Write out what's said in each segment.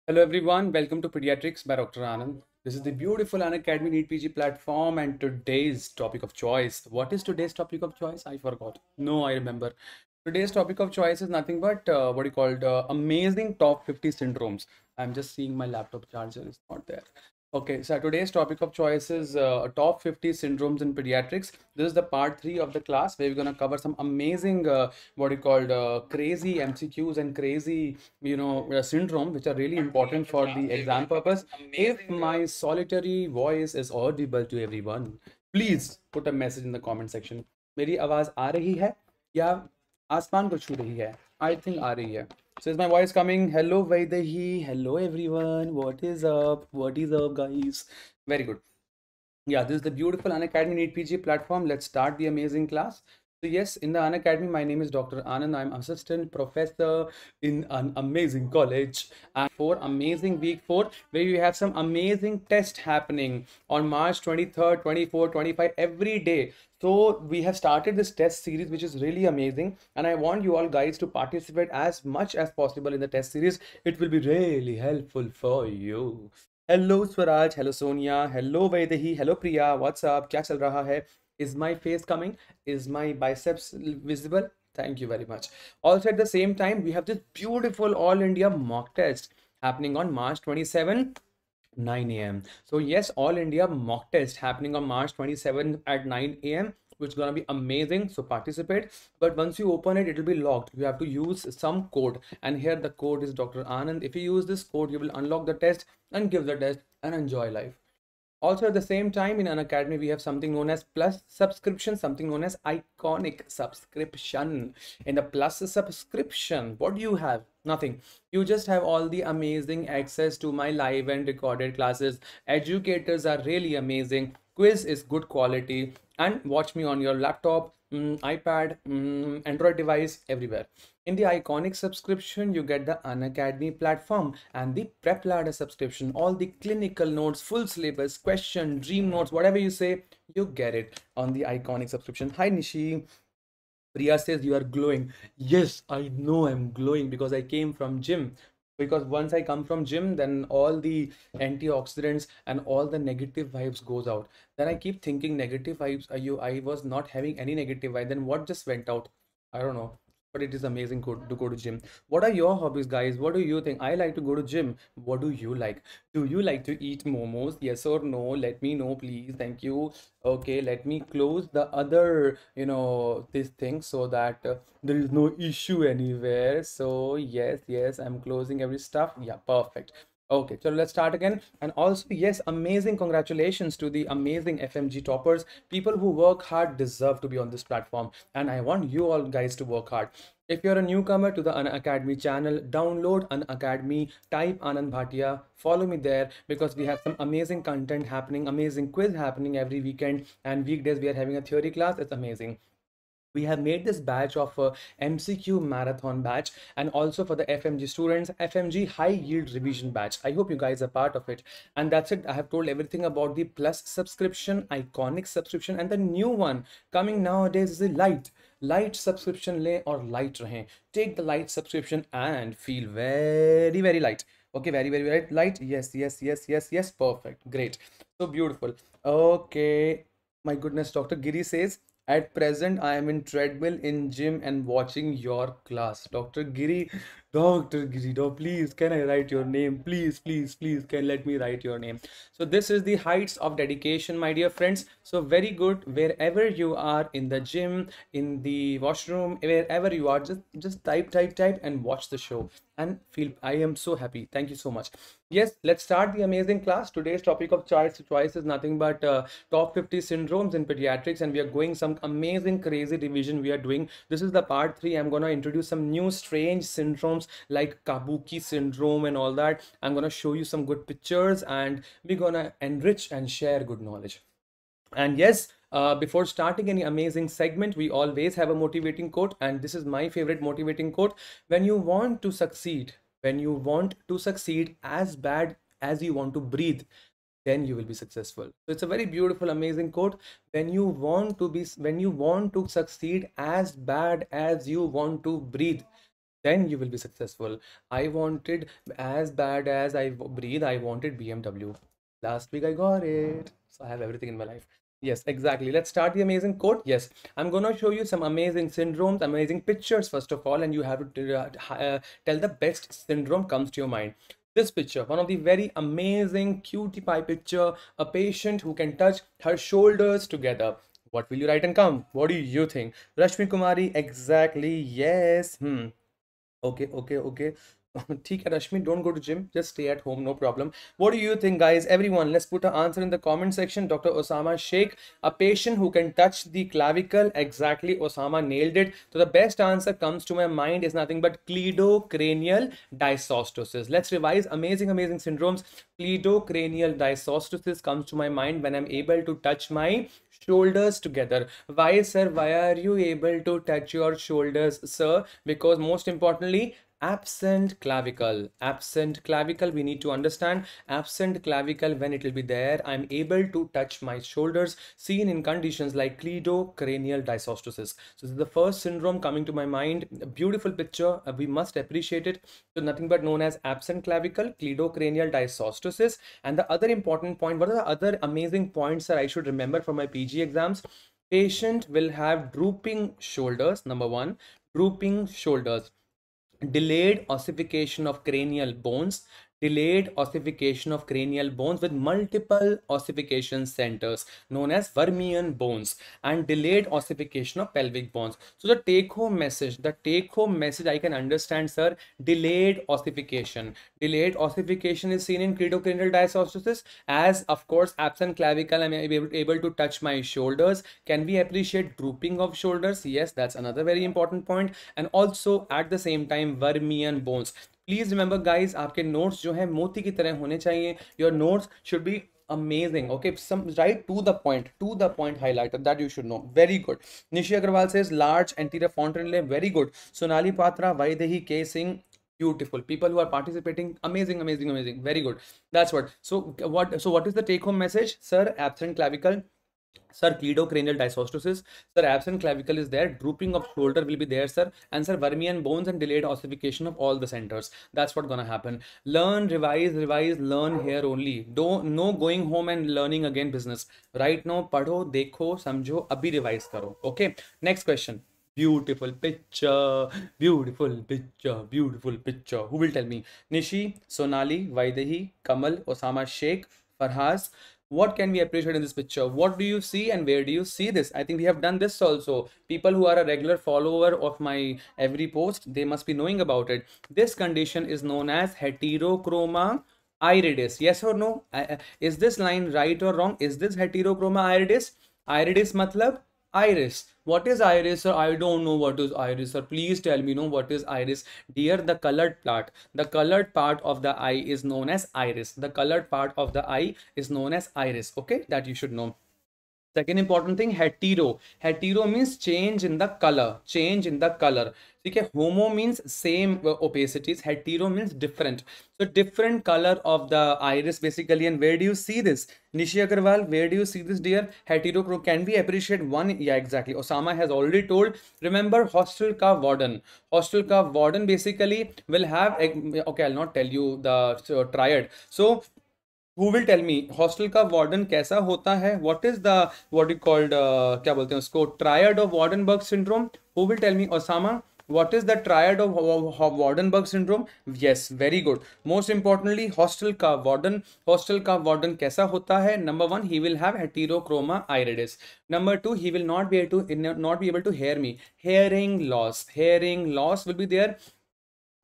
Hello everyone, welcome to Pediatrics by Dr. Anand. This is the beautiful Unacademy NEET PG platform and today's topic of choice. What is today's topic of choice? I forgot. No, I remember. Today's topic of choice is nothing but what you called amazing top 50 syndromes. I'm just seeing my laptop charger is not there. Okay, so today's topic of choice is top 50 syndromes in pediatrics. This is the part 3 of the class where we're going to cover some amazing what you called crazy MCQs and crazy syndrome which are really important for the exam purpose. If my solitary voice is audible to everyone, please put a message in the comment section. मेरी आवाज आ रही है या आसमान को छू रही है? I think आ रही है. So is my voice coming? Hello Vaidehi, hello everyone, what is up? What is up guys? Very good. Yeah, this is the beautiful Unacademy NEET PG platform. Let's start the amazing class. So yes, in the Unacademy, my name is Dr. Anand. I'm assistant professor in an amazing college. And for amazing week 4, where we have some amazing tests happening on March 23rd, 24th, 25th, every day. So we have started this test series, which is really amazing. And I want you all guys to participate as much as possible in the test series. It will be really helpful for you. Hello Swaraj, hello Sonia, hello Vaidehi, hello Priya, what's up, क्या चल रहा है? Is my face coming? Is my biceps visible? Thank you very much. Also at the same time, we have this beautiful All India mock test happening on March 27, 9 a.m. So yes, All India mock test happening on March 27 at 9 a.m. which is gonna be amazing. So participate. But once you open it, it will be locked. You have to use some code, and here the code is Dr. Anand. If you use this code, you will unlock the test and give the test and enjoy life. Also, at the same time, in Unacademy, we have something known as Plus subscription, something known as Iconic subscription. In the Plus subscription, what do you have? Nothing. You just have all the amazing access to my live and recorded classes. Educators are really amazing. Quiz is good quality. And watch me on your laptop, iPad, Android device, everywhere. In the Iconic subscription, you get the Unacademy platform and the Prep Ladder subscription. All the clinical notes, full syllabus, question, dream notes, whatever you say, you get it on the Iconic subscription. Hi Nishi. Priya says you are glowing. Yes, I know I'm glowing because I came from gym. Because once I come from gym, then all the antioxidants and all the negative vibes goes out. Then I keep thinking negative vibes. I was not having any negative vibe. Then what just went out? I don't know. But it is amazing to go to gym. What are your hobbies, guys? What do you think? I like to go to gym. What do you like? Do you like to eat momos? Yes or no? Let me know, please. Thank you. Okay, let me close the other, this thing so that there is no issue anywhere. So yes, I'm closing every stuff. Yeah, perfect. Okay, so let's start again. And also, yes, amazing congratulations to the amazing FMG toppers. People who work hard deserve to be on this platform. And I want you all guys to work hard. If you're a newcomer to the Unacademy channel, download Unacademy, type Anand Bhatia, follow me there because we have some amazing content happening, amazing quiz happening every weekend, and weekdays we are having a theory class. It's amazing. We have made this batch of MCQ marathon batch, and also for the FMG students, FMG high yield revision batch. I hope you guys are part of it. And that's it. I have told everything about the Plus subscription, Iconic subscription, and the new one coming nowadays is the light subscription. Le or light rahe. Take the light subscription and feel very light. Okay, very light. Yes. Perfect. Great. So beautiful. Okay. My goodness, Dr. Giri says, at present, I am in treadmill in gym and watching your class. Dr. Giri, please, can I write your name? Please, can let me write your name. So this is the heights of dedication, my dear friends. So very good. Wherever you are, in the gym, in the washroom, wherever you are, just type and watch the show and feel. I am so happy. Thank you so much. Yes, let's start the amazing class. Today's topic of choice is nothing but top 50 syndromes in pediatrics, and we are going some amazing crazy revision we are doing. This is the part 3. I'm gonna introduce some new strange syndromes like Kabuki syndrome and all that. I'm gonna show you some good pictures, and we're gonna enrich and share good knowledge. And yes, before starting any amazing segment, we always have a motivating quote, and this is my favorite motivating quote. When you want to succeed, as bad as you want to breathe, then you will be successful. So it's a very beautiful, amazing quote. When you want to succeed as bad as you want to breathe, then you will be successful. I wanted, as bad as I breathe, I wanted BMW. Last week I got it. So I have everything in my life. Yes, exactly. Let's start the amazing quote. Yes, I'm going to show you some amazing syndromes, amazing pictures, first of all, and you have to tell the best syndrome comes to your mind. This picture, one of the very amazing cutie pie picture, a patient who can touch her shoulders together. What will you write and come? What do you think? Rashmi Kumari, exactly. Yes. Okay, okay, okay. ठीक है Rashmi, don't go to gym, just stay at home, no problem. What do you think, guys? Everyone, let's put an answer in the comment section. Dr. Osama Sheikh, a patient who can touch the clavicle. Exactly, Osama nailed it. So the best answer comes to my mind is nothing but cleidocranial dysostosis. Let's revise amazing, amazing syndromes. Cleidocranial dysostosis comes to my mind when I'm able to touch my shoulders together. Why, sir? Why are you able to touch your shoulders, sir? Because most importantly, absent clavicle. Absent clavicle, we need to understand. Absent clavicle, when it will be there, I'm able to touch my shoulders, seen in conditions like cleidocranial dysostosis. So this is the first syndrome coming to my mind. A beautiful picture, we must appreciate it. So nothing but known as absent clavicle, cleidocranial dysostosis. And the other important point, what are the other amazing points that I should remember for my PG exams? Patient will have drooping shoulders, number one, drooping shoulders, delayed ossification of cranial bones, delayed ossification of cranial bones with multiple ossification centers known as Vermean bones, and delayed ossification of pelvic bones. So the take home message I can understand, sir, delayed ossification. Delayed ossification is seen in cleidocranial dysostosis, as of course absent clavicle I'm able to touch my shoulders. Can we appreciate drooping of shoulders? Yes, that's another very important point. And also at the same time Vermean bones. Please remember guys, आपके notes जो है मोती की तरह होने चाहिए. Your notes should be amazing. Okay, some right to the point highlighter that you should know. Very good. Nishi Agarwal says large anterior fontanelle. Very good. Sonali Patra, Vaidehi K Singh, beautiful. People who are participating, amazing, amazing, amazing. Very good. That's what. So what is the take home message, sir? Absent clavicle, sir, cleidocranial dysostosis, sir, absent clavicle is there, drooping of shoulder will be there, sir, and sir, Vermean bones and delayed ossification of all the centers. That's what gonna happen. Learn, revise, learn here only. Don't no going home and learning again business. Right now, padho, dekho, samjho, abhi revise karo. Okay, next question. Beautiful picture, beautiful picture, beautiful picture. Who will tell me? Nishi, Sonali, Vaidehi, Kamal, Osama Sheikh, Farhaz. What can we appreciate in this picture? What do you see and where do you see this? I think we have done this also. People who are a regular follower of my every post, they must be knowing about it. This condition is known as heterochroma iridis. Yes or no? Is this line right or wrong? Is this heterochroma iridis? Iridis matlab iris. What is iris, sir? I don't know what is iris, sir. Please tell me, no, what is iris? Dear, the colored part of the eye is known as iris. The colored part of the eye is known as iris. Okay, that you should know. Second important thing, hetero. Hetero means change in the color. Change in the color. Okay, homo means same opacities. Hetero means different. So different color of the iris basically. And where do you see this? Nishi Agarwal, where do you see this, dear? Heterochrome. Can we appreciate one? Yeah, exactly. Osama has already told. Remember, hostel ka warden. Hostel ka warden basically will have. Okay, I'll not tell you the triad. So who will tell me hostel का warden कैसा होता है? What is the what you called क्या बोलते हैं उसको, triad of Waardenburg syndrome? Who will tell me? Osama, what is the triad of Wardenberg syndrome? Yes, very good. Most importantly, hostel का warden कैसा होता है? Number one, he will have heterochroma iridis. Number two, he will not be able to hear me. Hearing loss will be there.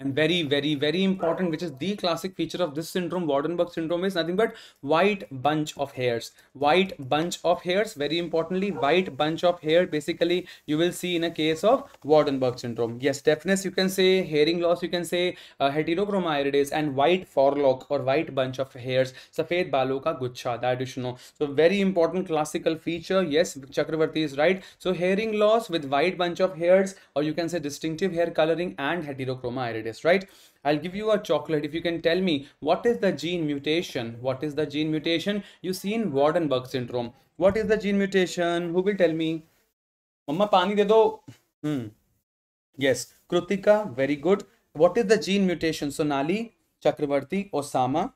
And very, very, very important, which is the classic feature of this syndrome, Wardenberg syndrome, is nothing but white bunch of hairs. White bunch of hairs, very importantly, white bunch of hair, basically, you will see in a case of Wardenberg syndrome. Yes, deafness, you can say, hearing loss, you can say, heterochroma iridis, and white forelock or white bunch of hairs, safed balo ka guchha, that you should know. So, very important classical feature. Yes, Chakravarti is right. So, hearing loss with white bunch of hairs, or you can say distinctive hair coloring and heterochroma iridis. Right? I'll give you a chocolate if you can tell me what is the gene mutation. What is the gene mutation you see in Wardenberg syndrome? What is the gene mutation? Who will tell me? Mama, pani de do. Yes, Krutika, very good. What is the gene mutation? Sonali, Chakravarti, Osama,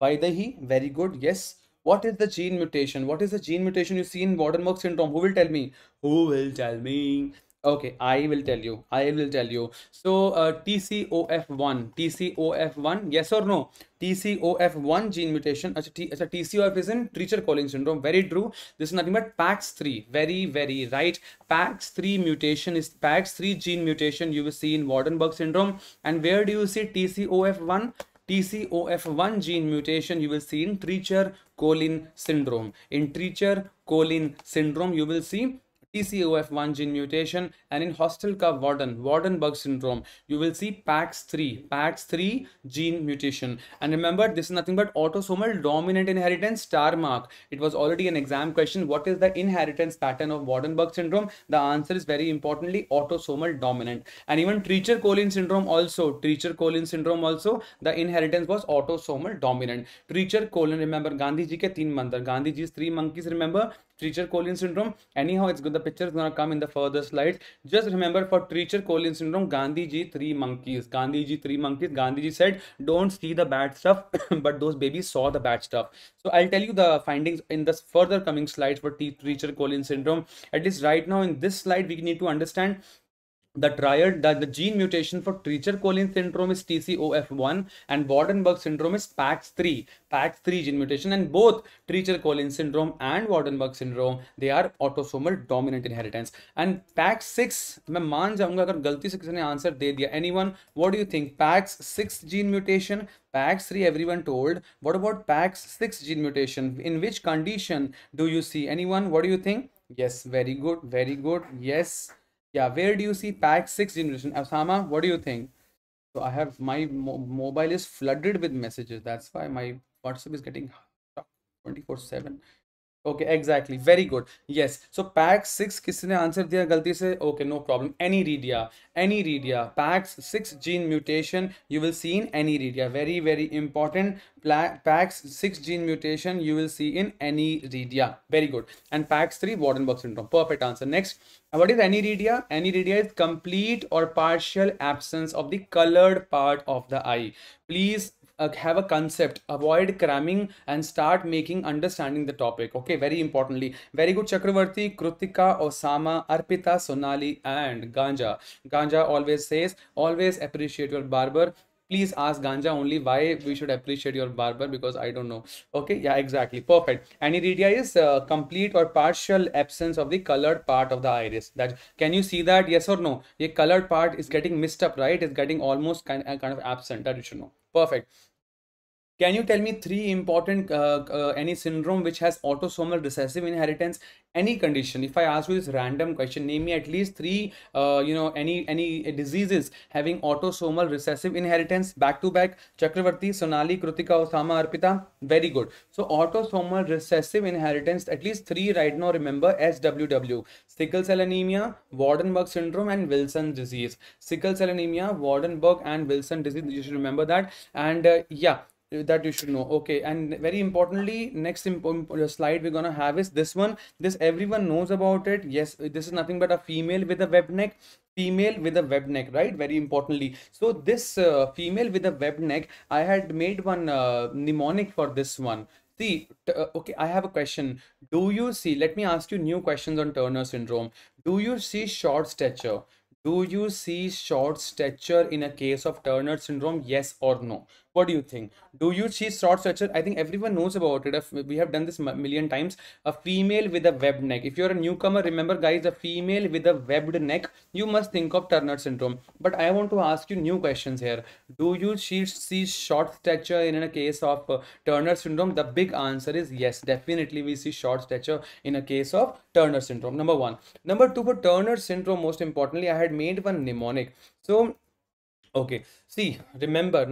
Vaidehi, very good. Yes. What is the gene mutation? What is the gene mutation you see in Watermark syndrome? Who will tell me? Who will tell me? Okay, I will tell you. I will tell you. So, TCOF1, TCOF1, yes or no? TCOF1 gene mutation. TCOF is in Treacher-Collins syndrome. Very true. This is nothing but PAX3. Very, very right. PAX3 mutation is PAX3 gene mutation you will see in Waardenburg syndrome. And where do you see TCOF1? TCOF1 gene mutation you will see in Treacher-Collins syndrome. In Treacher-Collins syndrome, you will see TCOF1 gene mutation, and in Waardenburg syndrome, you will see PAX3 gene mutation. And remember, this is nothing but autosomal dominant inheritance star mark. It was already an exam question. What is the inheritance pattern of Waardenburg syndrome? The answer is very importantly autosomal dominant. And even Treacher-Collins syndrome also, the inheritance was autosomal dominant. Treacher-Collins, remember Gandhi ji ke teen mantar, Gandhi ji's three monkeys, remember? Treacher-Collins syndrome. Anyhow, it's good. The picture is gonna come in the further slides. Just remember, for Treacher-Collins syndrome, Gandhi ji three monkeys. Gandhi ji said, "Don't see the bad stuff," but those babies saw the bad stuff. So I'll tell you the findings in the further coming slides for Treacher-Collins syndrome. At least right now in this slide, we need to understand the triad, that the gene mutation for Treacher-Collins syndrome is TCOF1 and Waardenburg syndrome is PAX3 gene mutation, and both Treacher-Collins syndrome and Waardenburg syndrome, they are autosomal dominant inheritance. And PAX6, मैं मान जाऊंगा अगर गलती से किसी ने answer दे दिया. Anyone, what do you think? PAX6 gene mutation, PAX3 everyone told. What about PAX6 gene mutation? In which condition do you see? Anyone, what do you think? Yes, very good, very good. Yes. Yeah, where do you see PAX6 generation? Osama, what do you think? So I have my mobile is flooded with messages. That's why my WhatsApp is getting 24/7. Okay, exactly. Very good. Yes. So PAX6 किसने answer दिया गलती से? Okay, no problem. Aniridia. PAX6 gene mutation you will see in aniridia. Very, very important. PAX6 gene mutation you will see in aniridia. Very good. And PAX3 Waardenburg syndrome. Perfect answer. Next, what is aniridia? Aniridia is complete or partial absence of the colored part of the eye. Please have a concept, avoid cramming and start making understanding the topic. Okay, very importantly. Very good. Chakravarti, Krutika, Osama, Arpita, Sonali and Ganja always says, always appreciate your barber. Please ask Ganja only why we should appreciate your barber, because I don't know. Okay, yeah, exactly. Perfect. Aniridia is complete or partial absence of the colored part of the iris. That, can you see that? Yes or no? The colored part is getting mixed up, right? It's getting almost kind of absent. That you should know. Perfect. Can you tell me three important any syndrome which has autosomal recessive inheritance? Any condition. If I ask you this random question, name me at least three any diseases having autosomal recessive inheritance back to back. Chakravarti, Sonali, Krutika, Osama, Arpita. Very good. So autosomal recessive inheritance, at least three right now. Remember, SWW: sickle cell anemia, Waardenburg syndrome, and Wilson disease. Sickle cell anemia, Waardenburg, and Wilson disease. You should remember that. And yeah, that you should know. Okay, and very importantly, next slide we're gonna have is this one. This everyone knows about it. Yes, this is nothing but a female with a web neck. Right? Very importantly, so this female with a web neck, I had made one mnemonic for this one. See, okay, I have a question. Do you see, let me ask you new questions on Turner syndrome. Do you see short stature? Do you see short stature in a case of Turner syndrome? Yes or no? What do you think? Do you see short stature? I think everyone knows about it. We have done this a million times. A female with a webbed neck. If you're a newcomer, remember guys, a female with a webbed neck, you must think of Turner syndrome. But I want to ask you new questions here. Do you see short stature in a case of Turner syndrome? The big answer is yes. Definitely we see short stature in a case of Turner syndrome. Number one. Number two, for Turner syndrome, most importantly, I had made one mnemonic. So okay, see, remember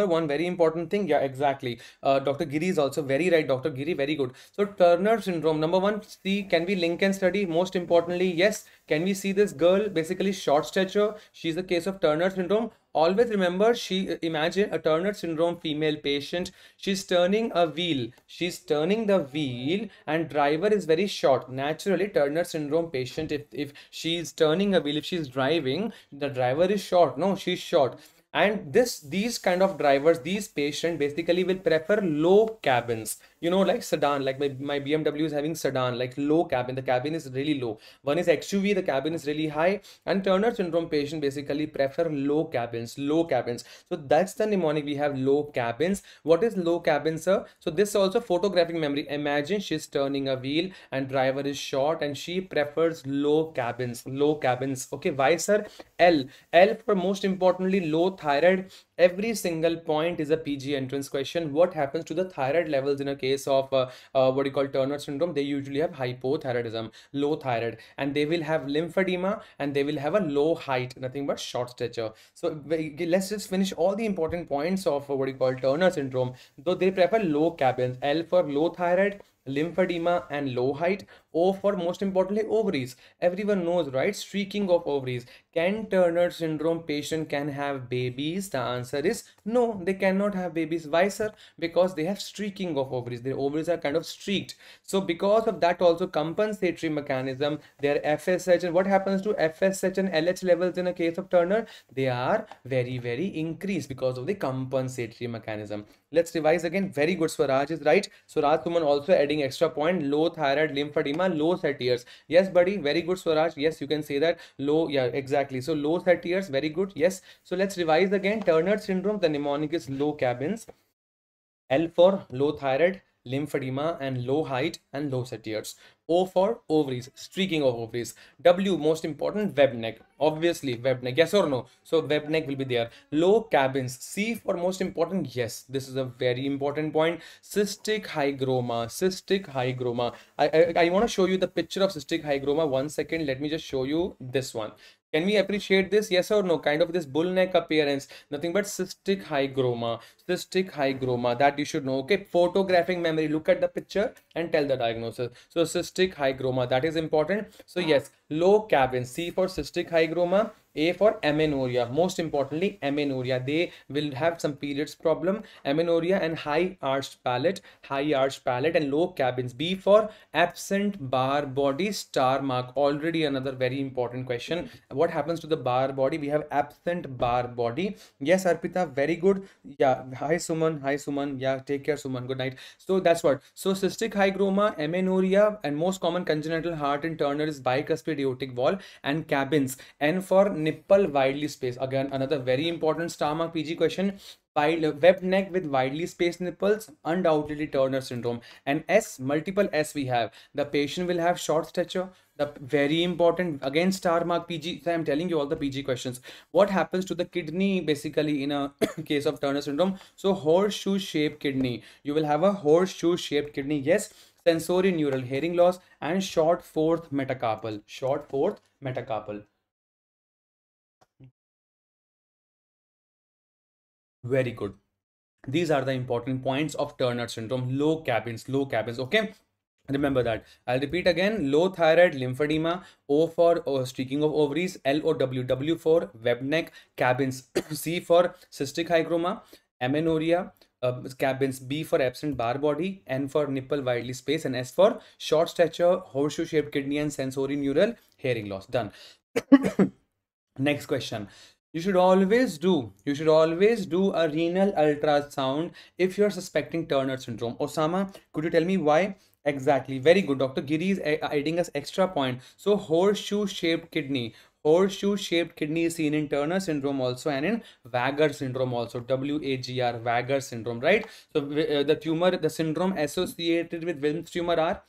one very important thing. Yeah, exactly. Dr. Giri is also very right. Dr. Giri, very good. So Turner syndrome, number one, see, can we link and study? Most importantly, yes. Can we see this girl, basically short stature? She's a case of Turner syndrome. Always remember, imagine a Turner syndrome female patient. She's turning a wheel. She's turning the wheel, and driver is very short. Naturally, Turner syndrome patient, if she's turning a wheel, if she's driving, the driver is short. No, she's short. And these kind of drivers, these patients basically will prefer low cabins, like sedan, like my BMW is having sedan, like low cabin. The cabin is really low. One is XUV, the cabin is really high. And Turner syndrome patient basically prefer low cabins, low cabins. So that's the mnemonic. We have low cabins. What is low cabin, sir? So this also photographic memory. Imagine she's turning a wheel and driver is short and she prefers low cabins, low cabins. Okay, why, sir? L for most importantly, low thyroid. Every single point is a PG entrance question. What happens to the thyroid levels in a case of what you call Turner syndrome? They usually have hypothyroidism, low thyroid, and they will have lymphedema, and they will have a low height, nothing but short stature. So let's just finish all the important points of what you call Turner syndrome. Though they prefer low cabins. L for low thyroid, lymphedema, and low height. O for most importantly ovaries. Everyone knows, right? Streaking of ovaries. Can Turner syndrome patient can have babies? The answer is no, they cannot have babies. Why, sir? Because they have streaking of ovaries. Their ovaries are kind of streaked. So because of that also compensatory mechanism, their FSH, and what happens to FSH and LH levels in a case of Turner? They are very, very increased because of the compensatory mechanism. Let's revise again. Very good. Swaraj is right. Swaraj Suman also adding extra point. Low thyroid, lymphedema, low set years. Yes, buddy. Very good, Swaraj. Yes, you can say that. Low. Yeah, exactly. So low set years. Very good. Yes. So let's revise again. Turner syndrome. The mnemonic is low cabins. L for low thyroid, lymphedema, and low height and low set years. O for ovaries, streaking of ovaries. W, most important, web neck. Obviously, web neck. Yes or no? So web neck will be there. Low cabins. C for most important. Yes, this is a very important point. Cystic hygroma. Cystic hygroma. I want to show you the picture of cystic hygroma. 1 second. Let me just show you this one. Can we appreciate this? Yes or no? Kind of this bull neck appearance. Nothing but cystic hygroma. Cystic hygroma. That you should know. Okay. Photographic memory. Look at the picture and tell the diagnosis. So cystic hygroma. That is important. So yes, low cabin. C for cystic hygroma. A for amenorrhea. Most importantly, amenorrhea. They will have some periods problem. Amenorrhea and high arched palate, and low cabins. B for absent bar body, star mark. Already another very important question. What happens to the bar body? We have absent bar body. Yes, Arpita, very good. Yeah, hi Suman, hi Suman. Yeah, take care, Suman. Good night. So that's what. So cystic hygroma, amenorrhea, and most common congenital heart in Turner is bicuspid aortic wall and cabins. N for nipple widely spaced. Again, another very important star mark PG question. Web neck with widely spaced nipples, undoubtedly Turner syndrome. And S, multiple S we have. The patient will have short stature. The very important, again, star mark PG. So I'm telling you all the PG questions. What happens to the kidney basically in a case of Turner syndrome? So horseshoe shaped kidney. You will have a horseshoe shaped kidney. Yes. Sensory neural hearing loss and short fourth metacarpal. Short fourth metacarpal. Very good. These are the important points of Turner syndrome. Low cabins, low cabins. Okay. Remember that. I'll repeat again. Low thyroid, lymphedema. O for streaking of ovaries. L O W. W for web neck. Cabins. C for cystic hygroma. Amenorrhea. Cabins. B for absent bar body. N for nipple widely spaced. And S for short stature, horseshoe shaped kidney, and sensory neural hearing loss. Done. Next question. You should always do a renal ultrasound if you're suspecting Turner syndrome. Osama, could you tell me why? Exactly. Very good. Dr. Giri is adding us extra point. So horseshoe shaped kidney. Horseshoe shaped kidney is seen in Turner syndrome also and in Wager syndrome also. WAGR, Wager syndrome, right? So the syndrome associated with Wilms tumor are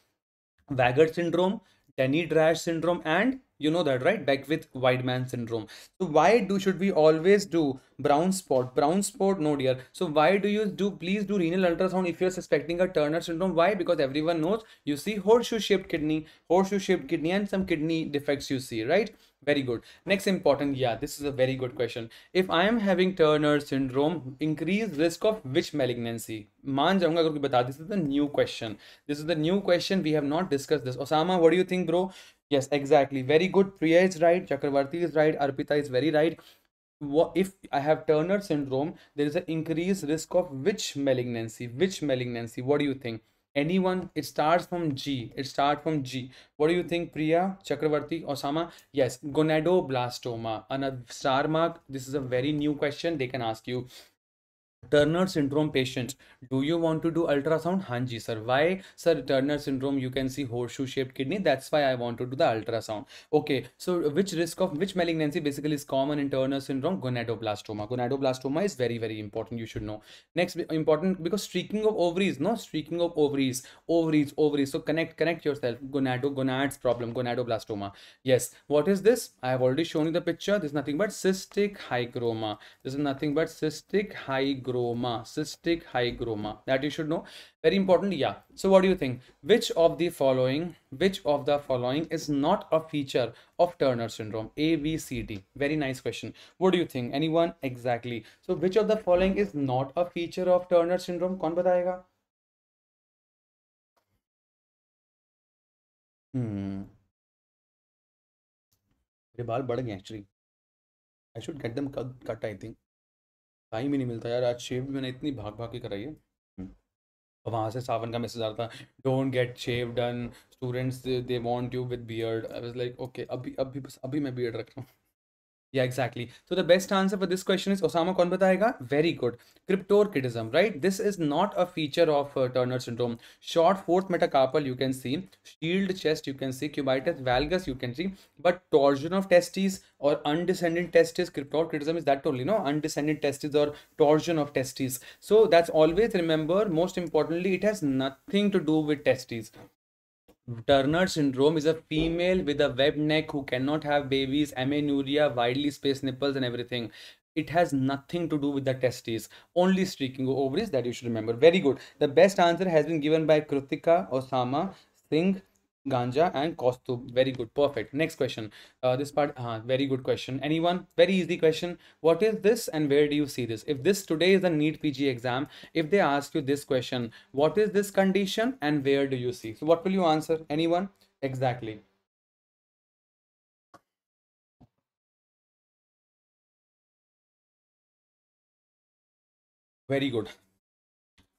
Wager syndrome, Denny-Drash syndrome, and you know that, right? Beckwith-Weidman syndrome. So why should we always do brown spot? Brown spot, no dear. So why do you do? Please do renal ultrasound if you're suspecting a Turner syndrome. Why? Because everyone knows you see horseshoe-shaped kidney, and some kidney defects you see, right? Very good. Next important, yeah, this is a very good question. If I am having Turner syndrome, increased risk of which malignancy? मान जाऊंगा अगर कोई बता. This is the new question. This is the new question. We have not discussed this. Osama, what do you think, bro? Yes, exactly. Very good. Priya is right. Chakravarti is right. Arpita is very right. what if I have Turner syndrome, there is an increased risk of which malignancy? Which malignancy? What do you think? Anyone? It starts from G. It starts from G. What do you think, Priya, Chakravarti, Osama? Yes, gonadoblastoma. Another star mark. This is a very new question. They can ask you. Turner syndrome patients, do you want to do ultrasound? Hanji sir. Why sir? Turner syndrome, you can see horseshoe shaped kidney. That's why I want to do the ultrasound. Okay, so which risk of which malignancy basically is common in Turner syndrome? Gonadoblastoma. Gonadoblastoma is very, very important. You should know. Next, important because streaking of ovaries, no streaking of ovaries, ovaries. So connect yourself. Gonads problem, gonadoblastoma. Yes. What is this? I have already shown you the picture. This is nothing but cystic hygroma. This is nothing but cystic hygroma. Cystic hygroma. That you should know. Very important. Yeah. So what do you think? Which of the following is not a feature of Turner syndrome? A, B, C, D. Very nice question. What do you think? Anyone? Exactly. So which of the following is not a feature of Turner syndrome? कौन बताएगा? मेरे बाल बढ़ गए actually. I should get them cut I think. Time ही नहीं मिलता यार. आज शेव भी मैंने इतनी भाग भाग के कराई है. और वहाँ से सावन का मैसेज आ रहा था, don't get shave done, students they want you with beard. I was like okay, अभी मैं बियर्ड रख रहा हूँ. Yeah, exactly. So the best answer for this question is Osama. कौन बताएगा? Very good. Cryptorchidism, right? This is not a feature of Turner syndrome. Short fourth metacarpal you can see, shield chest you can see, cubitus valgus you can see, but torsion of testes or undescended testes, cryptorchidism is that only, no? Undescended testes or torsion of testes. So that's always remember. Most importantly, it has nothing to do with testes. Turner syndrome is a female with a webbed neck who cannot have babies, amenorrhea, widely spaced nipples, and everything. It has nothing to do with the testes, only streaking ovaries. That you should remember. Very good. The best answer has been given by Kritika, Osama, Singh, Ganja, and Kostub. Very good. Perfect. Next question. This part, very good question. Anyone? Very easy question. What is this and where do you see this? If this today is a NEET PG exam, if they ask you this question, what is this condition and where do you see? So what will you answer? Anyone? Exactly. Very good.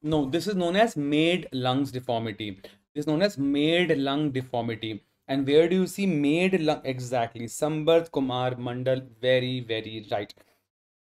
No, this is known as maid lungs deformity. This is known as maid lung deformity. And where do you see maid lung? Exactly. Sambarth Kumar Mandal. Very, very right.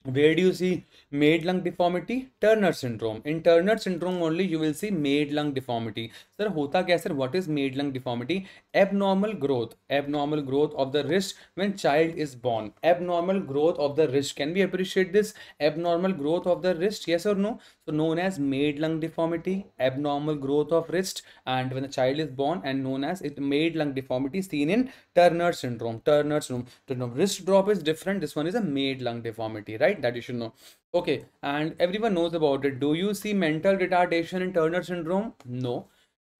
Where do you see maid lung deformity? Turner syndrome. In Turner syndrome only you will see maid lung deformity. Sir, hota kya sir? What is maid lung deformity? Abnormal growth of the wrist when child is born. Abnormal growth of the wrist. Can we appreciate this? Abnormal growth of the wrist, yes or no? So known as maid lung deformity, abnormal growth of wrist, and when the child is born, and known as it maid lung deformity seen in Turner syndrome. Turner syndrome. Wrist drop is different. This one is a maid lung deformity, right? That you should know. Okay, and everyone knows about it. Do you see mental retardation in Turner syndrome? No.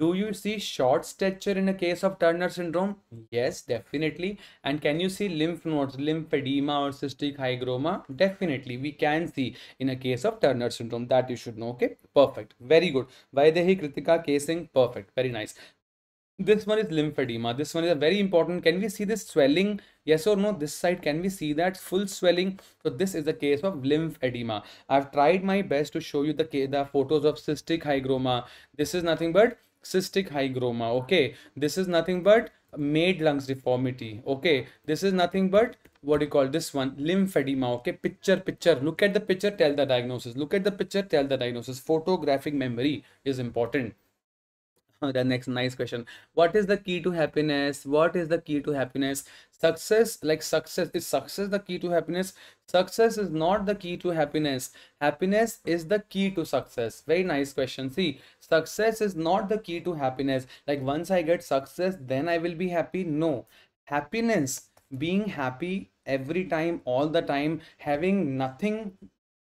Do you see short stature in a case of Turner syndrome? Yes, definitely. And can you see lymph nodes, lymphedema or cystic hygroma? Definitely, we can see in a case of Turner syndrome. That you should know. Okay, perfect. Very good. Vaidehi Kritika casing. Perfect. Very nice. This one is lymphedema. This one is a very important. Can we see this swelling? Yes or no? This side, can we see that full swelling? So this is the case of lymphedema. I've tried my best to show you the photos of cystic hygroma. This is nothing but cystic hygroma. Okay, this is nothing but maid lungs deformity. Okay, this is nothing but what do you call this one? Lymphedema. Okay, picture. Look at the picture, tell the diagnosis. Look at the picture, tell the diagnosis. Photographic memory is important. The next nice question. What is the key to happiness? What is the key to happiness? Success, like success. Is success the key to happiness? Success is not the key to happiness. Happiness is the key to success. Very nice question. See, success is not the key to happiness. Like once I get success, then I will be happy. No. Happiness, being happy every time, all the time, having nothing,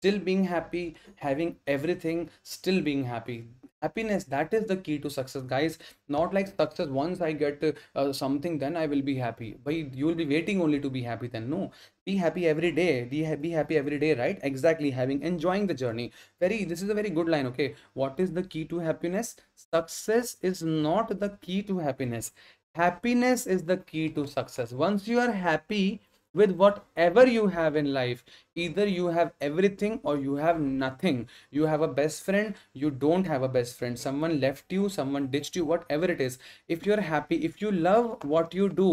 still being happy, having everything, still being happy. Happiness, that is the key to success, guys. Not like success, once I get something, then I will be happy. But you will be waiting only to be happy then. No, be happy every day. Be happy every day, right? Exactly. Having enjoying the journey. This is a very good line. Okay, what is the key to happiness? Success is not the key to happiness. Happiness is the key to success. Once you are happy with whatever you have in life, either you have everything or you have nothing. You have a best friend, you don't have a best friend, someone left you, someone ditched you, whatever it is. If you're happy, if you love what you do,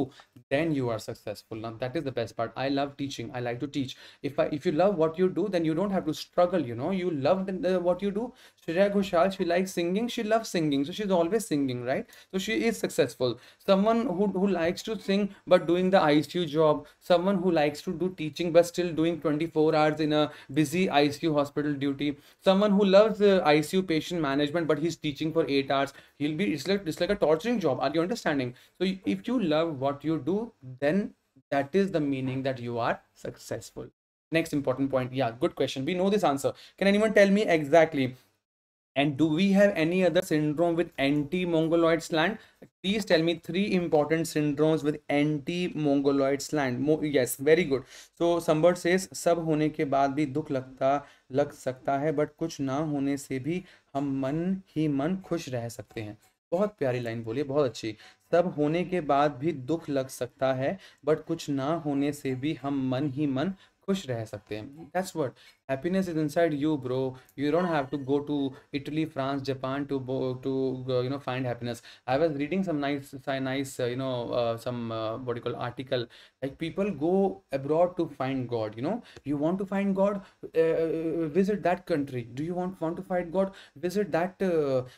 then you are successful. Now that is the best part. I love teaching, I like to teach. If you love what you do, then you don't have to struggle, you know. You love what you do. Shreya Ghoshal, she likes singing, she loves singing, so she's always singing, right? So she is successful. Someone who likes to sing but doing the ICU job, someone who likes to do teaching but still doing 24 hours in a busy ICU hospital duty, someone who loves ICU patient management but he's teaching for 8 hours, he'll be, it's like a torturing job. Are you understanding? So if you love what you do, then that is the meaning that you are successful. Next important point. Yeah, good question. We know this answer. Can anyone tell me exactly? And do we have any other syndrome with anti-mongoloid slant? Please tell me three important syndromes with anti-mongoloid slant. Yes, very good. So Sambert says, सब होने के बाद भी दुख लग सकता है, but कुछ ना होने से भी हम मन ही मन खुश रह सकते हैं. बहुत प्यारी लाइन बोली, बहुत अच्छी. सब होने के बाद भी दुख लग सकता है, बट कुछ ना होने से भी हम मन ही मन खुश रह सकते हैं. That's what happiness is inside you, bro. You don't have to go to Italy, France, Japan to find happiness. I was reading some nice some what do you call article, like people go abroad to find God. You want to find God, visit that country. Do you want to find God, visit that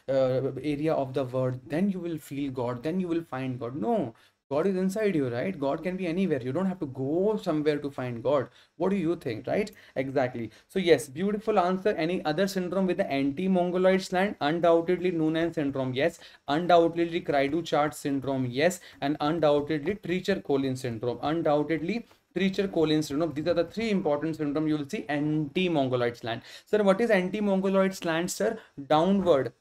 area of the world, then you will feel God, then you will find God. No, God is inside you, right? God can be anywhere. You don't have to go somewhere to find God. What do you think, right? Exactly. So yes, beautiful answer. Any other syndrome with the anti-mongoloid slant? Undoubtedly Noonan syndrome, yes. Undoubtedly Cry-Do-Chart syndrome, yes. And undoubtedly Treacher-Collins syndrome. Undoubtedly Treacher-Collins syndrome. These are the three important syndrome you will see. Anti-mongoloid slant. Sir, what is anti-mongoloid slant, sir? Downward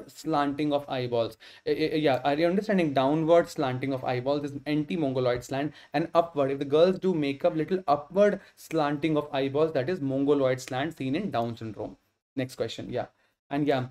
slanting of eyeballs. Yeah, are you understanding? Downward slanting of eyeballs is anti-mongoloid slant, and upward, if the girls do makeup, little upward slanting of eyeballs, that is mongoloid slant seen in Down syndrome. Next question. Yeah. And yeah,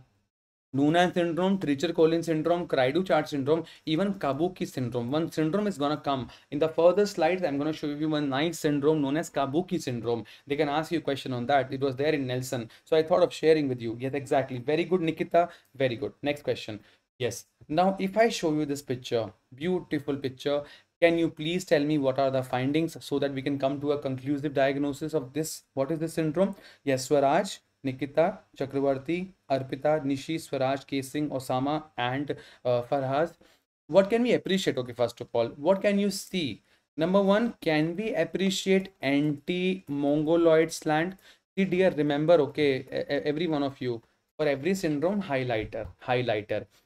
Noonan syndrome, Treacher-Collins syndrome, Cry-Do-Chart syndrome, even Kabuki syndrome. One syndrome is gonna come. In the further slides, I'm gonna show you one nice syndrome known as Kabuki syndrome. They can ask you a question on that. It was there in Nelson. So I thought of sharing with you. Yes, exactly. Very good, Nikita. Very good. Next question. Yes. Now, if I show you this picture, beautiful picture, can you please tell me what are the findings so that we can come to a conclusive diagnosis of this? What is this syndrome? Yes, Swaraj, Nikita, Chakravarti, Arpita, Nishi, Swaraj, Kesing, Osama, and Farhaz. What can we appreciate? Okay, first of all, what can you see? Number one, can we appreciate anti-mongoloid slant? See, dear, remember, okay, every one of you, for every syndrome, highlighter.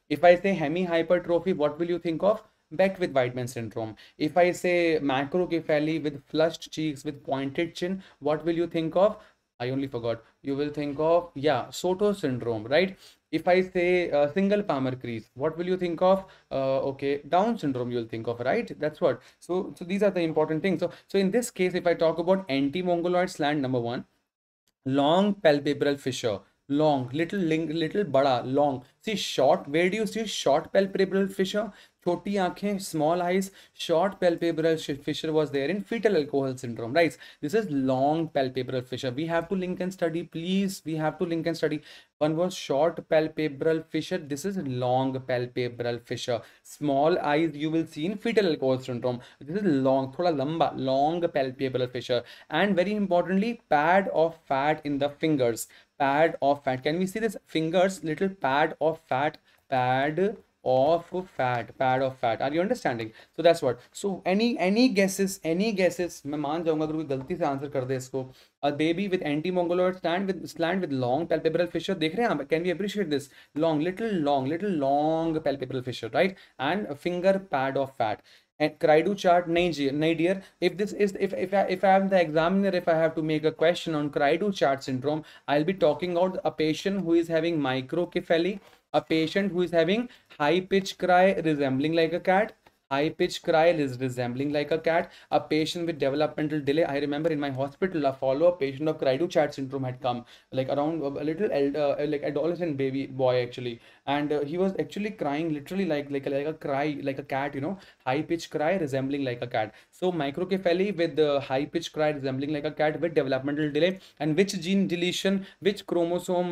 If I say hemihypertrophy, what will you think of? Beck with Whiteman syndrome. If I say macrocephaly with flushed cheeks with pointed chin, what will you think of? I only forgot. You will think of, yeah, Soto syndrome, right? If I say single palmar crease, what will you think of? Okay, Down syndrome you'll think of, right? That's what. So these are the important things. So in this case, if I talk about anti-mongoloid slant, number one, long palpebral fissure. Long, little bada, long. See short, where do you see short palpebral fissure? Choti aankhein, small eyes, short palpebral fissure was there in fetal alcohol syndrome, right? This is long palpebral fissure. We have to link and study, please. We have to link and study. One was short palpebral fissure. This is long palpebral fissure. Small eyes you will see in fetal alcohol syndrome. This is long, thoda lamba, long palpebral fissure. And very importantly, pad of fat in the fingers. Pad of fat. Can we see this? Fingers, little pad of fat, pad of fat. Are you understanding? So that's what. So any guesses? मैं मान जाऊंगा अगर कोई गलती से answer कर दे इसको. A baby with anti-mongoloid slant with long palpebral fissure. देख रहे हैं आप? Can we appreciate this? Little long palpebral fissure, right? And a finger pad of fat. And Cry-Do-Chart, nahi dear. If I am the examiner, if I have to make a question on Cry-Do-Chart syndrome, I'll be talking about a patient who is having microcephaly, a patient who is having high pitch cry resembling like a cat, High pitch cry is resembling like a cat. A patient with developmental delay. I remember in my hospital, a follow-up patient of cry to chat syndrome had come, like around a little like adolescent baby boy actually, and he was actually crying literally like a cry like a cat, you know, high pitch cry resembling like a cat. So microcephaly with the high pitch cry resembling like a cat with developmental delay. And which gene deletion, which chromosome